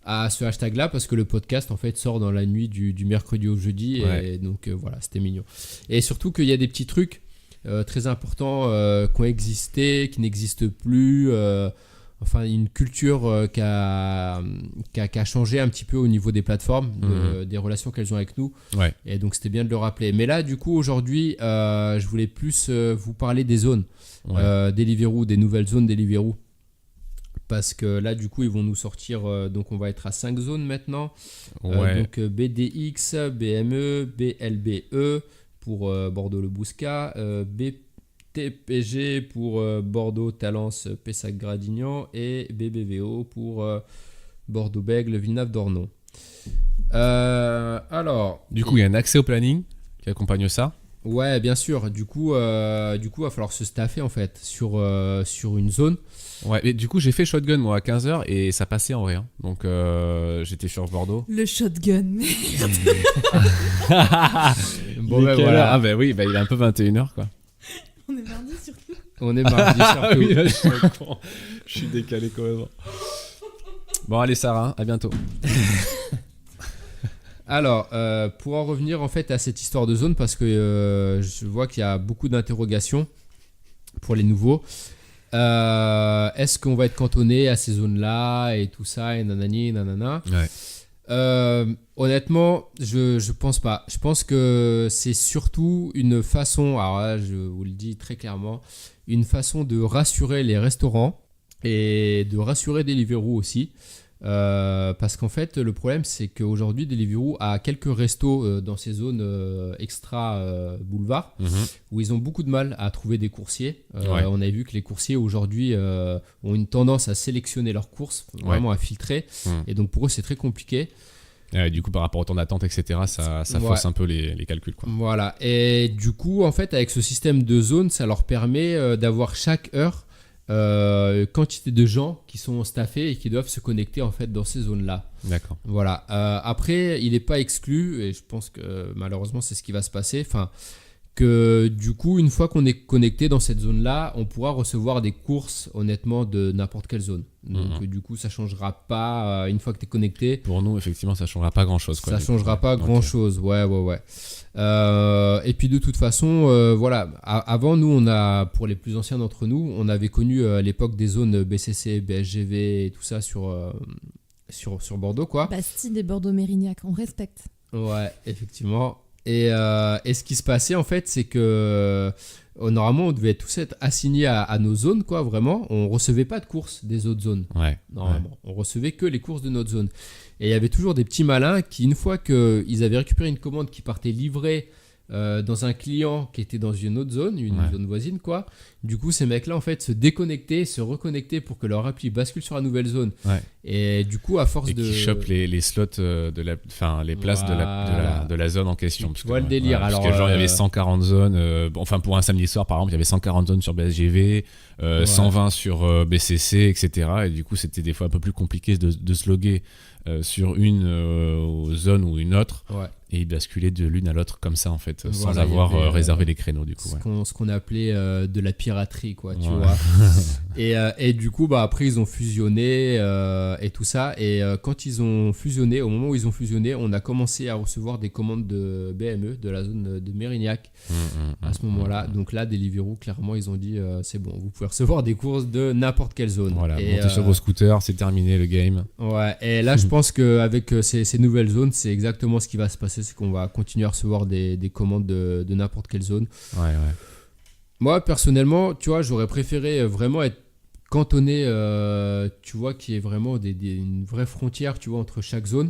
à ce hashtag-là parce que le podcast en fait sort dans la nuit du mercredi au jeudi et donc voilà, c'était mignon. Et surtout qu'il y a des petits trucs très importants qui ont existé, qui n'existent plus. Enfin, une culture qui a changé un petit peu au niveau des plateformes, des relations qu'elles ont avec nous. Ouais. Et donc, c'était bien de le rappeler. Mais là, du coup, aujourd'hui, je voulais plus vous parler des zones Deliveroo, des nouvelles zones Deliveroo. Parce que là, du coup, ils vont nous sortir. Donc, on va être à 5 zones maintenant. Donc, BDX, BME, BLBE pour Bordeaux-Le Bouscat, BTPG pour Bordeaux, Talence, Pessac-Gradignan et BBVO pour Bordeaux-Bègles, Villeneuve-d'Ornon. Alors. Du coup, il y a un accès au planning qui accompagne ça. Ouais, bien sûr. Du coup, il va falloir se staffer en fait sur une zone. Ouais, et du coup, j'ai fait shotgun moi à 15h et ça passait en vrai. Hein. Donc, j'étais sur Bordeaux. Le shotgun, merde. Bon, ben voilà. Ah, bah oui, il est un peu 21h quoi. On est mardi surtout. On est mardi surtout. Ah oui, là, je suis un con. Je suis décalé quand même. Bon, allez, Sarah, à bientôt. Alors, pour en revenir en fait à cette histoire de zone, parce que je vois qu'il y a beaucoup d'interrogations pour les nouveaux. Est-ce qu'on va être cantonné à ces zones-là et tout ça et nanani nanana. Honnêtement, je pense pas. Je pense que c'est surtout une façon, alors là, je vous le dis très clairement, une façon de rassurer les restaurants et de rassurer Deliveroo aussi. Parce qu'en fait, le problème, c'est qu'aujourd'hui, Deliveroo a quelques restos dans ces zones extra boulevard où ils ont beaucoup de mal à trouver des coursiers. On a vu que les coursiers aujourd'hui ont une tendance à sélectionner leurs courses, vraiment à filtrer. Et donc pour eux, c'est très compliqué. Du coup, par rapport au temps d'attente, etc., ça fausse un peu les calculs, quoi. Voilà. Et du coup, en fait, avec ce système de zones, ça leur permet d'avoir chaque heure quantité de gens qui sont staffés et qui doivent se connecter en fait dans ces zones-là. D'accord. Voilà. Après, il n'est pas exclu, et je pense que malheureusement c'est ce qui va se passer. Enfin, que du coup, une fois qu'on est connecté dans cette zone-là, on pourra recevoir des courses honnêtement de n'importe quelle zone. Donc du coup, ça changera pas une fois que tu es connecté. Pour nous, effectivement, ça changera pas grand-chose. Ça changera pas grand-chose. Ouais. Et puis de toute façon, voilà. Avant, nous, pour les plus anciens d'entre nous, on avait connu à l'époque des zones BCC, BSGV et tout ça sur Bordeaux, quoi. Bastide et Bordeaux-Mérignac, on respecte. Ouais, effectivement. Et ce qui se passait en fait, c'est que normalement on devait tous être assignés à nos zones, quoi, vraiment. On recevait pas de courses des autres zones. Normalement, on recevait que les courses de notre zone. Et il y avait toujours des petits malins qui, une fois qu'ils avaient récupéré une commande qui partait livrée dans un client qui était dans une autre zone, une zone voisine, quoi. Du coup, ces mecs-là, en fait, se déconnectaient, se reconnectaient pour que leur appli bascule sur la nouvelle zone. Et du coup, à force de... qui chopent les slots, les places de la zone en question. Tu vois le délire. Parce que genre, il y avait 140 zones. Pour un samedi soir, par exemple, il y avait 140 zones sur BSGV, 120 sur BCC, etc. Et du coup, c'était des fois un peu plus compliqué de se loguer sur une zone ou une autre. Et basculer de l'une à l'autre comme ça, en fait, sans avoir réservé les créneaux, du coup. Ce qu'on appelait de la piraterie, quoi, tu vois. Et du coup, après, ils ont fusionné et tout ça. Et quand ils ont fusionné, au moment où ils ont fusionné, on a commencé à recevoir des commandes de BME, de la zone de Mérignac, à ce moment-là. Donc là, Deliveroo, clairement, ils ont dit c'est bon, vous pouvez recevoir des courses de n'importe quelle zone. Voilà, montez sur vos scooters, c'est terminé le game. Ouais, et là, je pense qu'avec ces nouvelles zones, c'est exactement ce qui va se passer. C'est qu'on va continuer à recevoir des commandes de n'importe quelle zone. Moi, personnellement, tu vois, j'aurais préféré vraiment être cantonné, tu vois, qu'il y ait vraiment une vraie frontière, tu vois, entre chaque zone.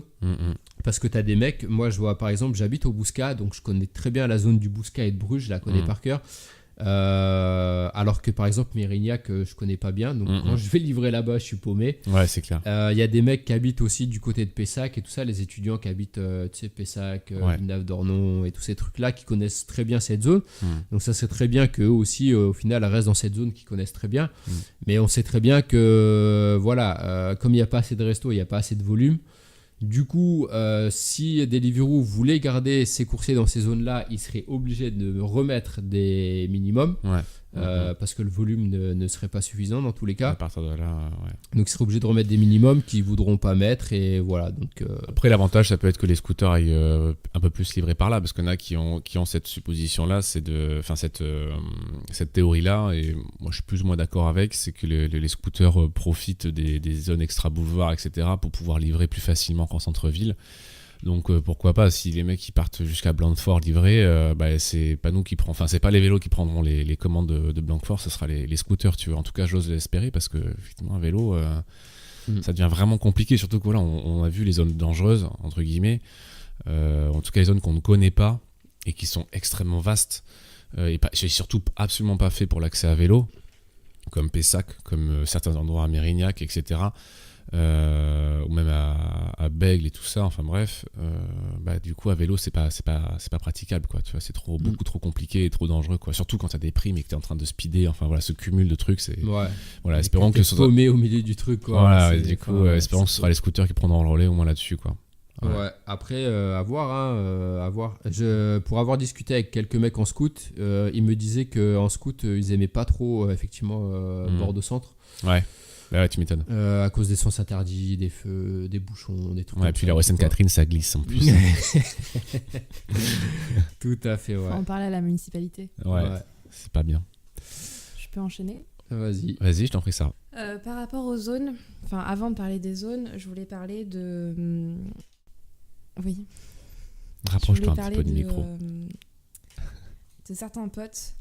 Parce que tu as des mecs, moi, je vois, par exemple, j'habite au Bouscat, donc je connais très bien la zone du Bouscat et de Bruges, je la connais par cœur. Alors que par exemple Mérignac je connais pas bien, donc quand je vais livrer là-bas je suis paumé. C'est clair. Il y a des mecs qui habitent aussi du côté de Pessac et tout ça, les étudiants qui habitent Pessac, Villeneuve-d'Ornon et tous ces trucs là qui connaissent très bien cette zone. Donc ça c'est très bien qu'eux aussi au final restent dans cette zone qu'ils connaissent très bien. Mais on sait très bien que comme il n'y a pas assez de restos, il n'y a pas assez de volume. Du coup, si Deliveroo voulait garder ses coursiers dans ces zones-là, il serait obligé de remettre des minimums. parce que le volume ne serait pas suffisant dans tous les À cas. partir de là, ouais. Donc ils seraient obligés de remettre des minimums qu'ils voudront pas mettre et voilà. Donc Après, l'avantage, ça peut être que les scooters aillent un peu plus livrés par là, parce qu'il y en a qui ont cette supposition-là, cette théorie-là, et moi je suis plus ou moins d'accord avec, c'est que les scooters profitent des zones extra-boulevards, etc., pour pouvoir livrer plus facilement qu'en centre-ville. Donc pourquoi pas, si les mecs qui partent jusqu'à Blandford livrés, c'est pas nous qui prendrons, enfin c'est pas les vélos qui prendront les commandes de Blandford, ce sera les scooters, tu vois. En tout cas, j'ose l'espérer, parce que effectivement un vélo, ça devient vraiment compliqué, surtout que voilà, on a vu les zones dangereuses entre guillemets, en tout cas les zones qu'on ne connaît pas et qui sont extrêmement vastes, et c'est surtout absolument pas fait pour l'accès à vélo, comme Pessac, comme certains endroits à Mérignac, etc. Ou même à Bègle et tout ça, enfin bref, du coup à vélo c'est pas praticable, quoi, tu vois, c'est beaucoup trop compliqué et trop dangereux, quoi, surtout quand t'as des primes et que t'es en train de speeder, enfin voilà, ce cumul de trucs, c'est voilà, espérons que ce soit paumé au milieu du truc, quoi. voilà, du coup espérons que ce sera les scooters qui prendront le relais au moins là-dessus, quoi. Ouais. Après, à voir, à voir. Pour avoir discuté avec quelques mecs en scout, ils me disaient qu'en scout, ils aimaient pas trop, effectivement, Bordeaux-Centre. Ouais. Bah ouais, tu m'étonnes. À cause des sens interdits, des feux, des bouchons, des trucs. Ouais, et puis la rue Sainte-Catherine, ça glisse en plus. Tout à fait, ouais. Faut en parler à la municipalité. Ouais, c'est pas bien. Je peux enchaîner. Vas-y, je t'en prie, ça. Par rapport aux zones, enfin avant de parler des zones, je voulais parler de... Oui. Rapproche-toi un petit peu du micro. De certains potes.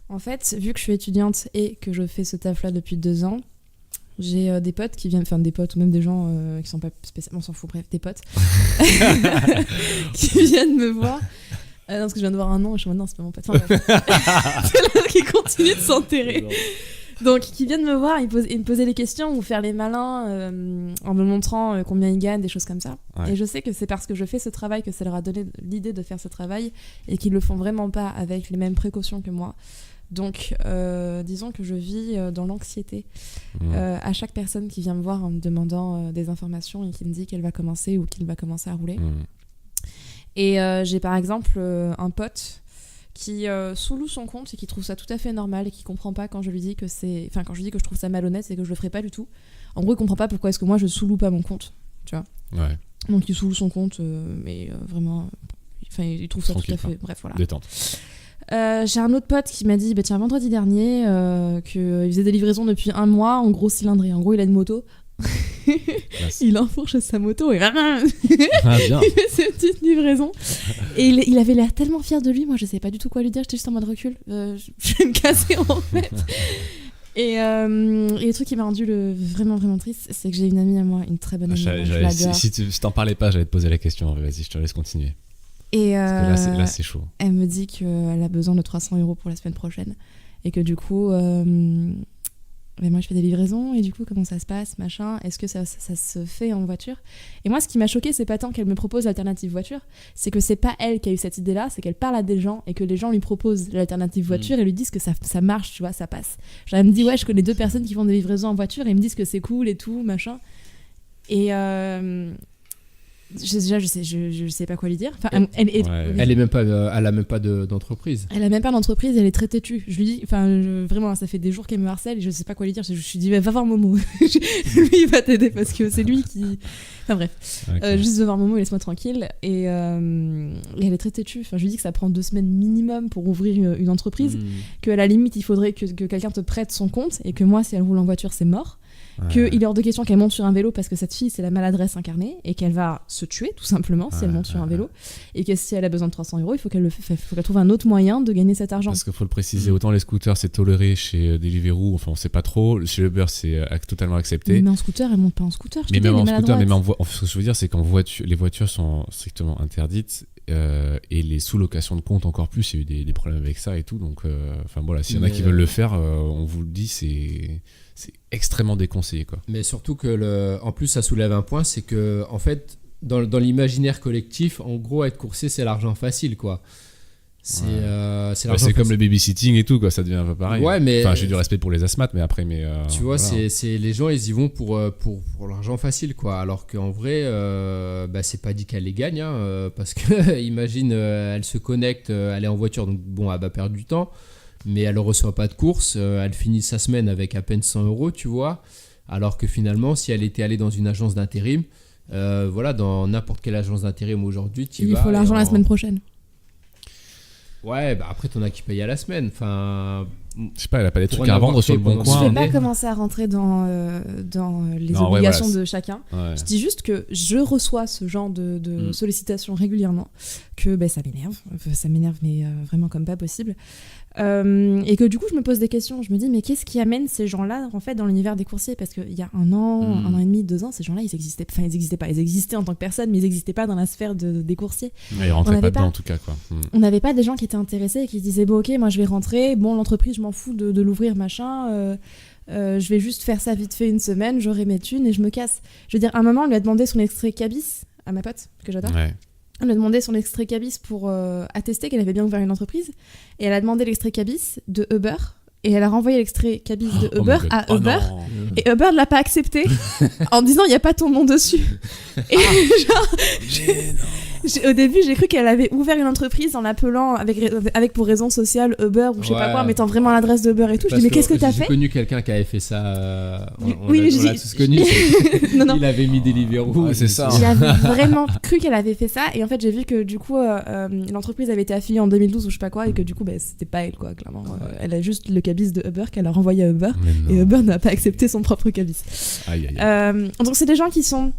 En fait, vu que je suis étudiante et que je fais ce taf-là depuis 2 ans, j'ai des potes qui viennent, enfin des potes ou même des gens qui sont pas spécialement, on s'en fout, bref, des potes qui viennent me voir. Non, parce que je viens de voir un nom et je suis en mode non, c'est pas mon pote. Enfin, c'est là qui continue de s'enterrer. Donc, qui viennent me voir, ils me posaient des questions ou faire les malins en me montrant combien ils gagnent, des choses comme ça. Ouais. Et je sais que c'est parce que je fais ce travail que ça leur a donné l'idée de faire ce travail et qu'ils le font vraiment pas avec les mêmes précautions que moi. Donc, disons que je vis dans l'anxiété à chaque personne qui vient me voir en me demandant des informations et qui me dit qu'elle va commencer ou qu'il va commencer à rouler. Et j'ai par exemple un pote qui sous-loue son compte et qui trouve ça tout à fait normal et qui comprend pas quand je lui dis que quand je lui dis que je trouve ça malhonnête et que je le ferai pas du tout. En gros, il comprend pas pourquoi est-ce que moi je sous-loue pas mon compte, tu vois. Ouais. Donc il sous-loue son compte, mais vraiment, il trouve ça tranquille, tout à fait. Bref, voilà. Détente. J'ai un autre pote qui m'a dit, tiens, vendredi dernier, qu'il faisait des livraisons depuis 1 mois en gros cylindré. En gros, il a une moto. Il enfourche sa moto et bien. il fait ses petites livraisons. Et il avait l'air tellement fier de lui. Moi, je savais pas du tout quoi lui dire. J'étais juste en mode recul. Je vais me casser en fait. Et le truc qui m'a rendu vraiment vraiment triste, c'est que j'ai une amie à moi, une très bonne amie. Je l'adore. Si t'en parlais pas, j'allais te poser la question. Vas-y, je te laisse continuer. Et parce que là, c'est chaud. Elle me dit qu'elle a besoin de 300 € pour la semaine prochaine. Et que du coup, moi je fais des livraisons. Et du coup, comment ça se passe, machin. Est-ce que ça se fait en voiture? Et moi, ce qui m'a choquée, c'est pas tant qu'elle me propose l'alternative voiture, c'est que c'est pas elle qui a eu cette idée-là, c'est qu'elle parle à des gens et que les gens lui proposent l'alternative voiture et lui disent que ça marche, tu vois, ça passe. Genre, elle me dit, ouais, je connais 2 personnes qui font des livraisons en voiture et ils me disent que c'est cool et tout, machin. Et... je sais pas quoi lui dire. Enfin, elle est même pas, elle a même pas d'entreprise. Elle a même pas d'entreprise, elle est très têtue. Je lui dis, vraiment, ça fait des jours qu'elle me harcèle et je sais pas quoi lui dire. Je lui dis, va voir Momo. Lui, il va t'aider parce que c'est lui qui. Enfin bref, okay. Juste va voir Momo, laisse-moi tranquille. Et elle est très têtue. Enfin, je lui dis que ça prend 2 semaines minimum pour ouvrir une entreprise. Qu'à la limite, il faudrait que quelqu'un te prête son compte et que moi, si elle roule en voiture, c'est mort. Qu'il est hors de question qu'elle monte sur un vélo parce que cette fille c'est la maladresse incarnée et qu'elle va se tuer tout simplement si elle monte sur un vélo et que si elle a besoin de 300 €, il faut qu'elle trouve un autre moyen de gagner cet argent. Parce qu'il faut le préciser, autant les scooters c'est toléré chez Deliveroo, enfin on sait pas trop, chez Uber c'est totalement accepté. Mais en scooter, elle monte pas en scooter. Mais même en scooter, ce que je veux dire c'est qu'en voiture, les voitures sont strictement interdites. Et les sous-locations de compte encore plus, il y a eu des problèmes avec ça et tout, donc voilà, s'il y en a qui veulent le faire, on vous le dit, c'est extrêmement déconseillé, quoi. Mais surtout que en plus ça soulève un point, c'est que en fait dans l'imaginaire collectif, en gros être coursé c'est l'argent facile, quoi. C'est comme le babysitting et tout, quoi, ça devient un peu pareil. Ouais, mais j'ai du respect pour les asthmates, mais après tu vois, voilà. c'est les gens ils y vont pour l'argent facile, quoi, alors qu'en vrai c'est pas dit qu'elle les gagne, parce que imagine elle se connecte, elle est en voiture, donc bon, elle va perdre du temps, mais elle ne reçoit pas de course, elle finit sa semaine avec à peine 100 €, tu vois, alors que finalement, si elle était allée dans une agence d'intérim, voilà, dans n'importe quelle agence d'intérim aujourd'hui, tu Il vas... faut l'argent la semaine prochaine. Ouais, bah après, t'en as qui payent à la semaine, enfin... Je sais pas, elle a pas des Pour trucs en à avoir vendre sur fait le bon pendant Je coin. ne Ouais, vais pas mais- commencer à rentrer dans les Non, ouais, obligations voilà, de chacun. Ouais. Je dis juste que je reçois ce genre de sollicitations régulièrement, que ça m'énerve, mais vraiment comme pas possible. Et que du coup, je me pose des questions. Je me dis, mais qu'est-ce qui amène ces gens-là en fait dans l'univers des coursiers ? Parce qu'il y a un an et demi, 2 ans, ces gens-là, ils existaient pas. Ils existaient en tant que personne, mais ils n'existaient pas dans la sphère des coursiers. Ouais, il rentrait On pas avait dedans pas- en tout cas, quoi. On n'avait pas des gens qui étaient intéressés et qui se disaient, bon, ok, moi je vais rentrer. Bon, l'entreprise, je m'en fous de l'ouvrir, machin. Je vais juste faire ça vite fait une semaine, j'aurai mes thunes et je me casse. Je veux dire, à un moment, on lui a demandé son extrait Cabis, à ma pote, que j'adore. Ouais. On lui a demandé son extrait Cabis pour attester qu'elle avait bien ouvert une entreprise. Et elle a demandé l'extrait Cabis de Uber. Et elle a renvoyé l'extrait Cabis de Oh Uber my God. à Oh Uber. non. Et Uber ne l'a pas accepté en disant il n'y a pas ton nom dessus. Et au début, j'ai cru qu'elle avait ouvert une entreprise en l'appelant avec pour raison sociale Uber ou je sais pas Ouais. quoi, en mettant vraiment l'adresse d'Uber et tout. Je Parce dis mais qu'est-ce que t'as J'ai fait ? connu quelqu'un qui avait fait ça, Oui, on l'a tous connu. Non, non. Il avait mis Deliveroo. Ouais, c'est ça. J'avais vraiment cru qu'elle avait fait ça et en fait j'ai vu que du coup l'entreprise avait été affiliée en 2012 ou je sais pas quoi et que du coup c'était pas elle quoi clairement. Elle a juste le cabis de Uber qu'elle a renvoyé à Uber Mais non. et Uber n'a pas accepté son propre cabis. Aïe, aïe, aïe. Donc c'est des gens qui sont...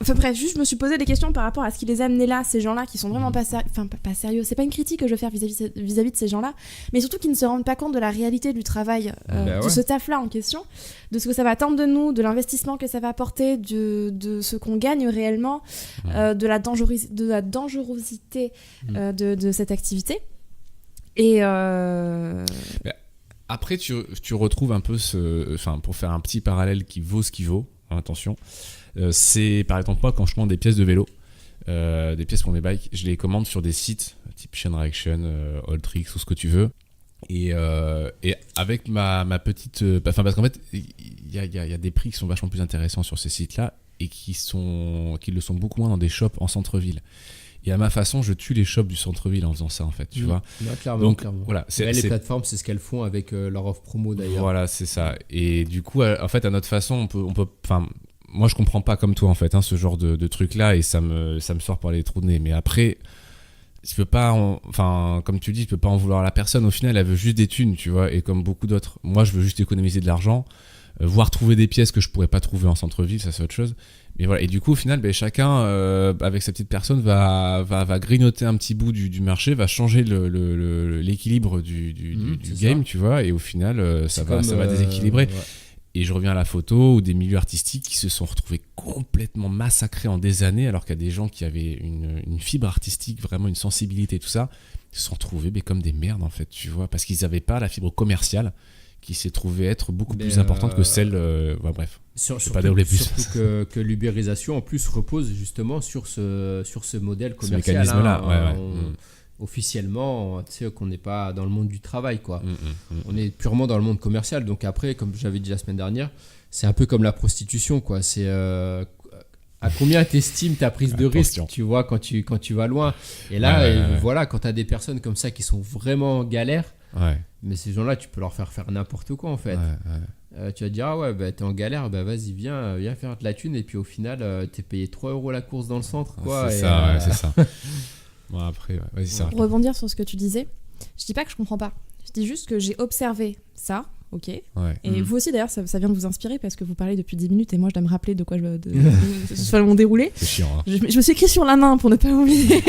Enfin bref, juste je me suis posé des questions par rapport à ce qui les a amenés là, ces gens-là qui sont vraiment pas sérieux. C'est pas une critique que je veux faire vis-à-vis de ces gens-là, mais surtout qui ne se rendent pas compte de la réalité du travail, Bah de ouais. ce taf-là en question, de ce que ça va attendre de nous, de l'investissement que ça va apporter, de ce qu'on gagne réellement, de la dangerosité de cette activité. Et Après, tu retrouves un peu enfin, pour faire un petit parallèle qui vaut ce qui vaut, hein, attention, c'est par exemple moi quand je commande des pièces de vélo, des pièces pour mes bikes, je les commande sur des sites type Chain Reaction, Alltrix ou ce que tu veux. Et avec ma petite... parce qu'en fait, il y a des prix qui sont vachement plus intéressants sur ces sites-là et qui le sont beaucoup moins dans des shops en centre-ville. Et à ma façon, je tue les shops du centre-ville en faisant ça, en fait, tu vois. Ouais, clairement, Donc, clairement. voilà. Ouais, les plateformes, c'est ce qu'elles font avec leur offre promo d'ailleurs. Voilà, c'est ça. Et du coup, en fait, à notre façon, on peut enfin, moi, je comprends pas comme toi, en fait, hein, ce genre de truc-là, et ça me sort par les trous de nez. Mais après, tu peux pas, enfin, comme tu dis, tu peux pas en vouloir à la personne. Au final, elle veut juste des thunes, tu vois, et comme beaucoup d'autres. Moi, je veux juste économiser de l'argent, voire trouver des pièces que je pourrais pas trouver en centre-ville, ça c'est autre chose. Mais voilà, et du coup, au final, chacun, avec sa petite personne, va grignoter un petit bout du marché, va changer l'équilibre du game, ça. tu vois, et au final, ça va comme, déséquilibrer. ouais. Et je reviens à la photo ou des milieux artistiques qui se sont retrouvés complètement massacrés en des années, alors qu'il y a des gens qui avaient une fibre artistique, vraiment une sensibilité, tout ça, se sont retrouvés comme des merdes, en fait, tu vois, parce qu'ils n'avaient pas la fibre commerciale qui s'est trouvée être beaucoup plus importante que celle... bref. Surtout, pas développer plus. surtout que l'ubérisation en plus repose justement sur ce modèle Ce commercial. mécanisme-là, hein. ouais. Officiellement, tu sais qu'on n'est pas dans le monde du travail, quoi. On est purement dans le monde commercial. Donc après, comme j'avais dit la semaine dernière, c'est un peu comme la prostitution, quoi. C'est à combien t'estimes ta prise de risque, tu vois, quand tu vas loin. Et là, voilà, quand t'as des personnes comme ça qui sont vraiment en galère, mais ces gens-là, tu peux leur faire n'importe quoi, en fait. Tu vas te dire, ah ouais, t'es en galère, vas-y, viens faire de la thune. Et puis au final, t'es payé 3 € la course dans le centre, quoi. C'est et, ça, c'est ça. Bon, après, vas-y, ça. pour rebondir sur ce que tu disais, je dis pas que je comprends pas. Je dis juste que j'ai observé ça, ok. Et vous aussi d'ailleurs, ça vient de vous inspirer parce que vous parlez depuis 10 minutes et moi je dois me rappeler de quoi ce soit mon déroulé. C'est chiant, hein. Je me suis écrit sur la main pour ne pas oublier.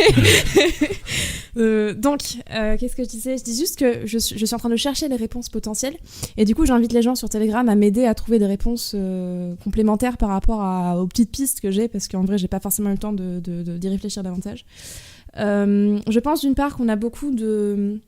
Donc, qu'est-ce que je disais ? Je dis juste que je suis en train de chercher les réponses potentielles et du coup j'invite les gens sur Telegram à m'aider à trouver des réponses complémentaires par rapport aux petites pistes que j'ai parce qu'en vrai j'ai pas forcément eu le temps d'y réfléchir davantage. Je pense d'une part qu'on a beaucoup de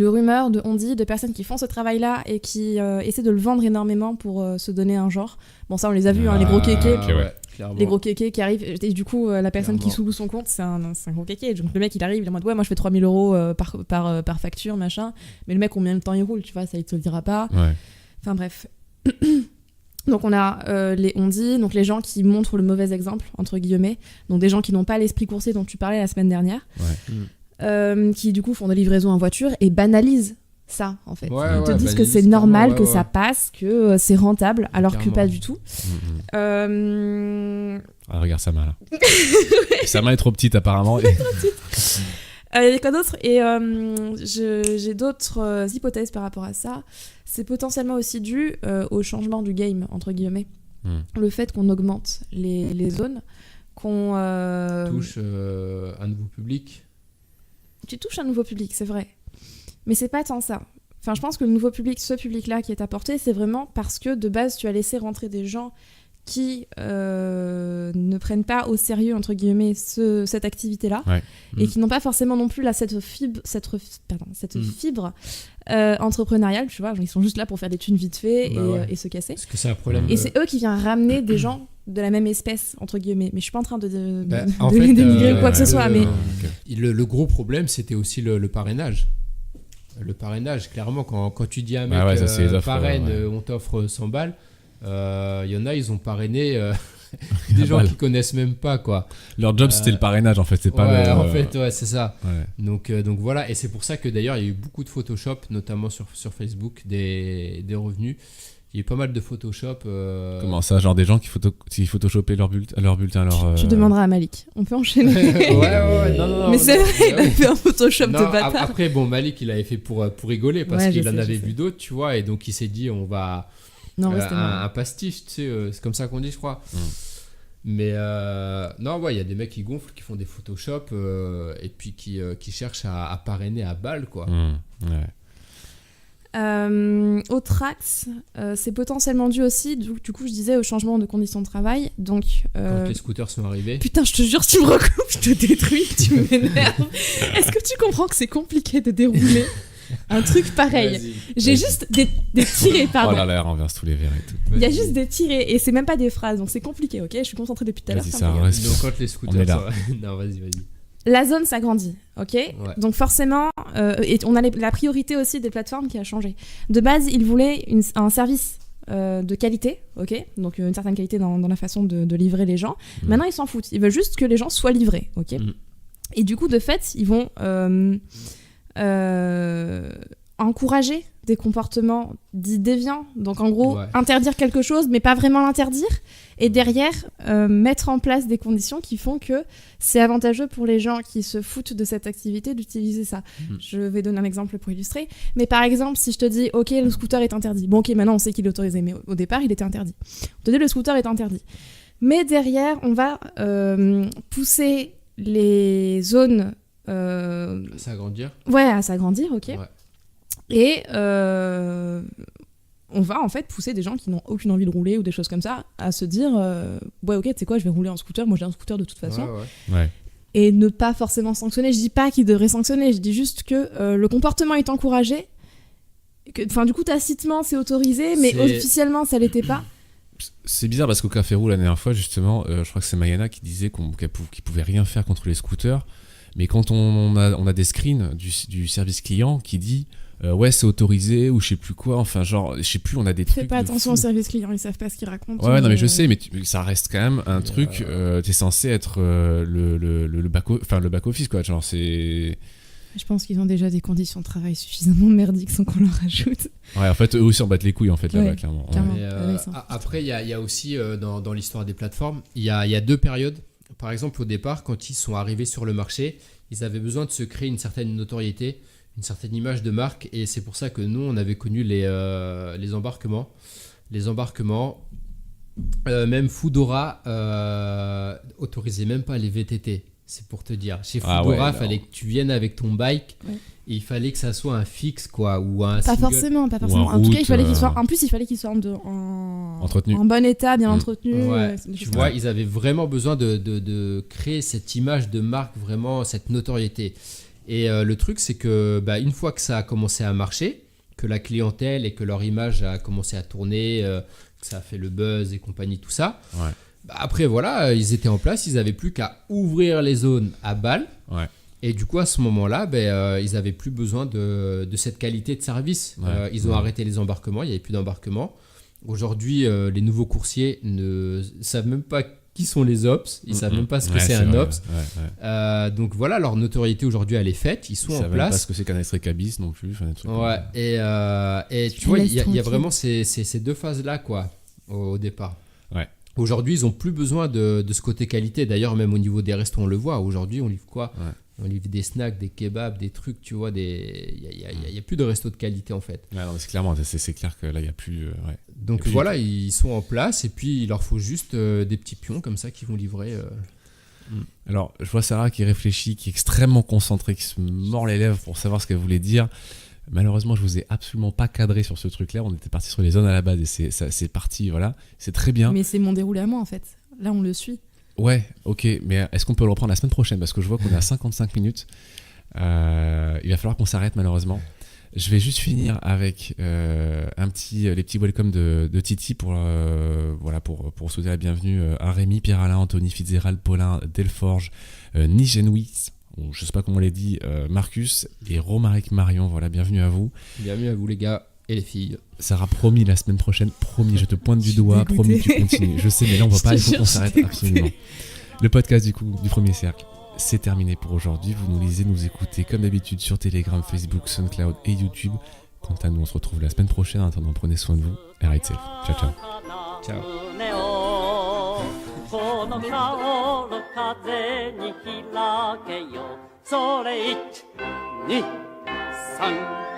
rumeurs, de on-dit, de personnes qui font ce travail-là et qui essaient de le vendre énormément pour se donner un genre. Bon, ça, on les a vus, les gros kékés. ok, ouais. Clairement. Les gros kékés qui arrivent. Et du coup, la personne Clairement. qui sous-loue son compte, c'est un gros kéké. Donc le mec, il arrive, il est en mode, ouais, moi, je fais 3 000 € par facture, machin. Mais le mec, combien de temps il roule, tu vois, ça, il te le dira pas. Ouais. Enfin, bref. Donc on a les on-dit, donc les gens qui montrent le mauvais exemple, entre guillemets. Donc des gens qui n'ont pas l'esprit coursier dont tu parlais la semaine dernière. qui du coup font des livraisons en voiture et banalisent ça en fait. Ouais, Ils te ouais, disent que banalisent c'est normal, clairement, que ça passe, que c'est rentable, alors que Clairement. pas du tout. Ah, regarde Sama là. Sama est trop petite apparemment. Il y a quoi d'autre? Et j'ai d'autres hypothèses par rapport à ça. C'est potentiellement aussi dû au changement du game, entre guillemets. Le fait qu'on augmente les zones, qu'on... touche un nouveau public. Tu touches un nouveau public, c'est vrai. Mais c'est pas tant ça. Enfin, je pense que le nouveau public, ce public-là qui est apporté, c'est vraiment parce que de base, tu as laissé rentrer des gens qui ne prennent pas au sérieux, entre guillemets, cette activité-là, et qui n'ont pas forcément non plus là, cette fibre entrepreneuriale, tu vois. Ils sont juste là pour faire des thunes vite fait et se casser. Parce que c'est un problème. Et c'est eux qui viennent ramener des gens de la même espèce, entre guillemets. Mais je suis pas en train de en les fait, dénigrer ou quoi que ce soit. Mais... Le gros problème, c'était aussi le parrainage. Le parrainage, clairement, quand tu dis à un mec ça, les offres, parraine, on t'offre 100 balles, il y en a, ils ont parrainé des gens qui connaissent même pas, quoi. Leur job, c'était le parrainage, en fait. C'est pas en fait, c'est ça. Ouais. Donc voilà, et c'est pour ça que d'ailleurs, il y a eu beaucoup de Photoshop, notamment sur Facebook, des revenus. Il y a eu pas mal de Photoshop. Comment ça, genre des gens qui photoshoppaient leur bulletin, Tu demanderas à Malik. On peut enchaîner. non. Mais c'est vrai, il a fait un Photoshop de bâtard. Après, bon, Malik, il avait fait pour rigoler parce qu'il en avait vu d'autres, tu vois, et donc il s'est dit, on va... Non, un pastiche, tu sais, c'est comme ça qu'on dit, je crois. Mais il y a des mecs qui gonflent, qui font des Photoshop et puis qui cherchent à parrainer à balle, quoi. Autre axe, c'est potentiellement dû aussi, du coup je disais, au changement de conditions de travail. Donc, quand les scooters sont arrivés. Putain, je te jure, tu me recoupes, je te détruis, tu m'énerves. Est-ce que tu comprends que c'est compliqué de dérouler un truc pareil? J'ai juste des tirés, pardon. Oh là là, renverse tous les verres et tout. Il y a juste des tirés et c'est même pas des phrases, donc c'est compliqué, ok? Je suis concentrée depuis tout à l'heure. Donc quand les scooters sont... Non, vas-y. La zone s'agrandit, ok? Donc forcément, et on a la priorité aussi des plateformes qui a changé. De base, ils voulaient un service de qualité, ok? Donc une certaine qualité dans la façon de livrer les gens. Maintenant, ils s'en foutent. Ils veulent juste que les gens soient livrés, ok? Et du coup, de fait, ils vont encourager des comportements dits déviants. Donc en gros, interdire quelque chose, mais pas vraiment l'interdire. Et derrière, mettre en place des conditions qui font que c'est avantageux pour les gens qui se foutent de cette activité d'utiliser ça. Je vais donner un exemple pour illustrer. Mais par exemple, si je te dis, ok, le scooter est interdit. Bon, ok, maintenant on sait qu'il est autorisé, mais au départ, il était interdit. On te dit, le scooter est interdit. Mais derrière, on va pousser les zones... s'agrandir. À s'agrandir, ok. Et on va en fait pousser des gens qui n'ont aucune envie de rouler ou des choses comme ça à se dire ok, tu sais quoi, je vais rouler en scooter, moi j'ai un scooter de toute façon. Et ne pas forcément sanctionner. Je dis pas qu'ils devraient sanctionner, je dis juste que le comportement est encouragé, enfin du coup tacitement c'est autorisé, mais officiellement ça l'était pas. C'est bizarre parce qu'au Café Roux la dernière fois justement, je crois que c'est Mayana qui disait qu'il pouvait rien faire contre les scooters, mais quand on a des screens du service client qui dit c'est autorisé ou je sais plus quoi, enfin genre je sais plus, on a des trucs. Fais pas attention au service client, ils savent pas ce qu'ils racontent. Non mais je sais, mais ça reste quand même un truc, t'es censé être le back office quoi, genre c'est... Je pense qu'ils ont déjà des conditions de travail suffisamment merdiques sans qu'on leur rajoute. En fait eux aussi en battent les couilles en fait là-bas clairement. Après il y a aussi dans l'histoire des plateformes, il y a deux périodes. Par exemple au départ, quand ils sont arrivés sur le marché, ils avaient besoin de se créer une certaine notoriété, une certaine image de marque, et c'est pour ça que nous on avait connu les embarquements, même Foodora autorisait même pas les VTT, c'est pour te dire. Chez Foodora, fallait que tu viennes avec ton bike, et il fallait que ça soit un fixe quoi, ou un pas single. Forcément en tout cas il fallait qu'il soit, en plus il fallait qu'il soit entretenu, en bon état, bien entretenu. Tu vois, ils avaient vraiment besoin de créer cette image de marque, vraiment cette notoriété. Et le truc, c'est que une fois que ça a commencé à marcher, que la clientèle et que leur image a commencé à tourner, que ça a fait le buzz et compagnie, tout ça, après, voilà, ils étaient en place, ils n'avaient plus qu'à ouvrir les zones à balle. Et du coup, à ce moment-là, ils n'avaient plus besoin de cette qualité de service. Ils ont arrêté les embarquements, il n'y avait plus d'embarquements. Aujourd'hui, les nouveaux coursiers ne savent même pas qui sont les ops. Ils savent même pas ce que c'est un ops. Donc voilà, leur notoriété aujourd'hui, elle est faite. Ils sont en place. Ils savent pas ce que c'est qu'un extrécabis non plus. Des trucs et tu vois, il y a vraiment ces deux phases-là, quoi, au départ. Ouais. Aujourd'hui, ils n'ont plus besoin de ce côté qualité. D'ailleurs, même au niveau des restos, on le voit. Aujourd'hui, on livre quoi ? On livre des snacks, des kebabs, des trucs, tu vois. Il n'y a plus de restos de qualité, en fait. Ouais, non, c'est clair que là, il n'y a plus... Donc voilà, ils sont en place. Et puis, il leur faut juste des petits pions comme ça qui vont livrer... Alors, je vois Sarah qui réfléchit, qui est extrêmement concentrée, qui se mord les lèvres pour savoir ce qu'elle voulait dire. Malheureusement, je vous ai absolument pas cadré sur ce truc-là. On était parti sur les zones à la base et c'est parti, voilà. C'est très bien. Mais c'est mon déroulé à moi, en fait. Là, on le suit. Ouais, ok. Mais est-ce qu'on peut le reprendre la semaine prochaine ? Parce que je vois qu'on est à 55 minutes. Il va falloir qu'on s'arrête, malheureusement. Je vais juste finir avec les petits welcome de Titi pour souhaiter la bienvenue à Rémi, Pierre-Alain, Anthony, Fitzgerald, Paulin, Delforge, Nigenoui, je sais pas comment on l'a dit, Marcus et Romaric Marion. Voilà, bienvenue à vous. Bienvenue à vous les gars et les filles. Sarah, promis la semaine prochaine, promis, je te pointe du doigt, promis tu continues. Je sais, mais là on va pas, il faut qu'on s'arrête absolument. Le podcast du premier cercle, c'est terminé pour aujourd'hui. Vous nous lisez, nous écoutez comme d'habitude sur Telegram, Facebook, SoundCloud et YouTube. Quant à nous, on se retrouve la semaine prochaine. En attendant, prenez soin de vous et ride safe. Ciao, ciao. Ciao. この顔の風に開けよそれ1、2、3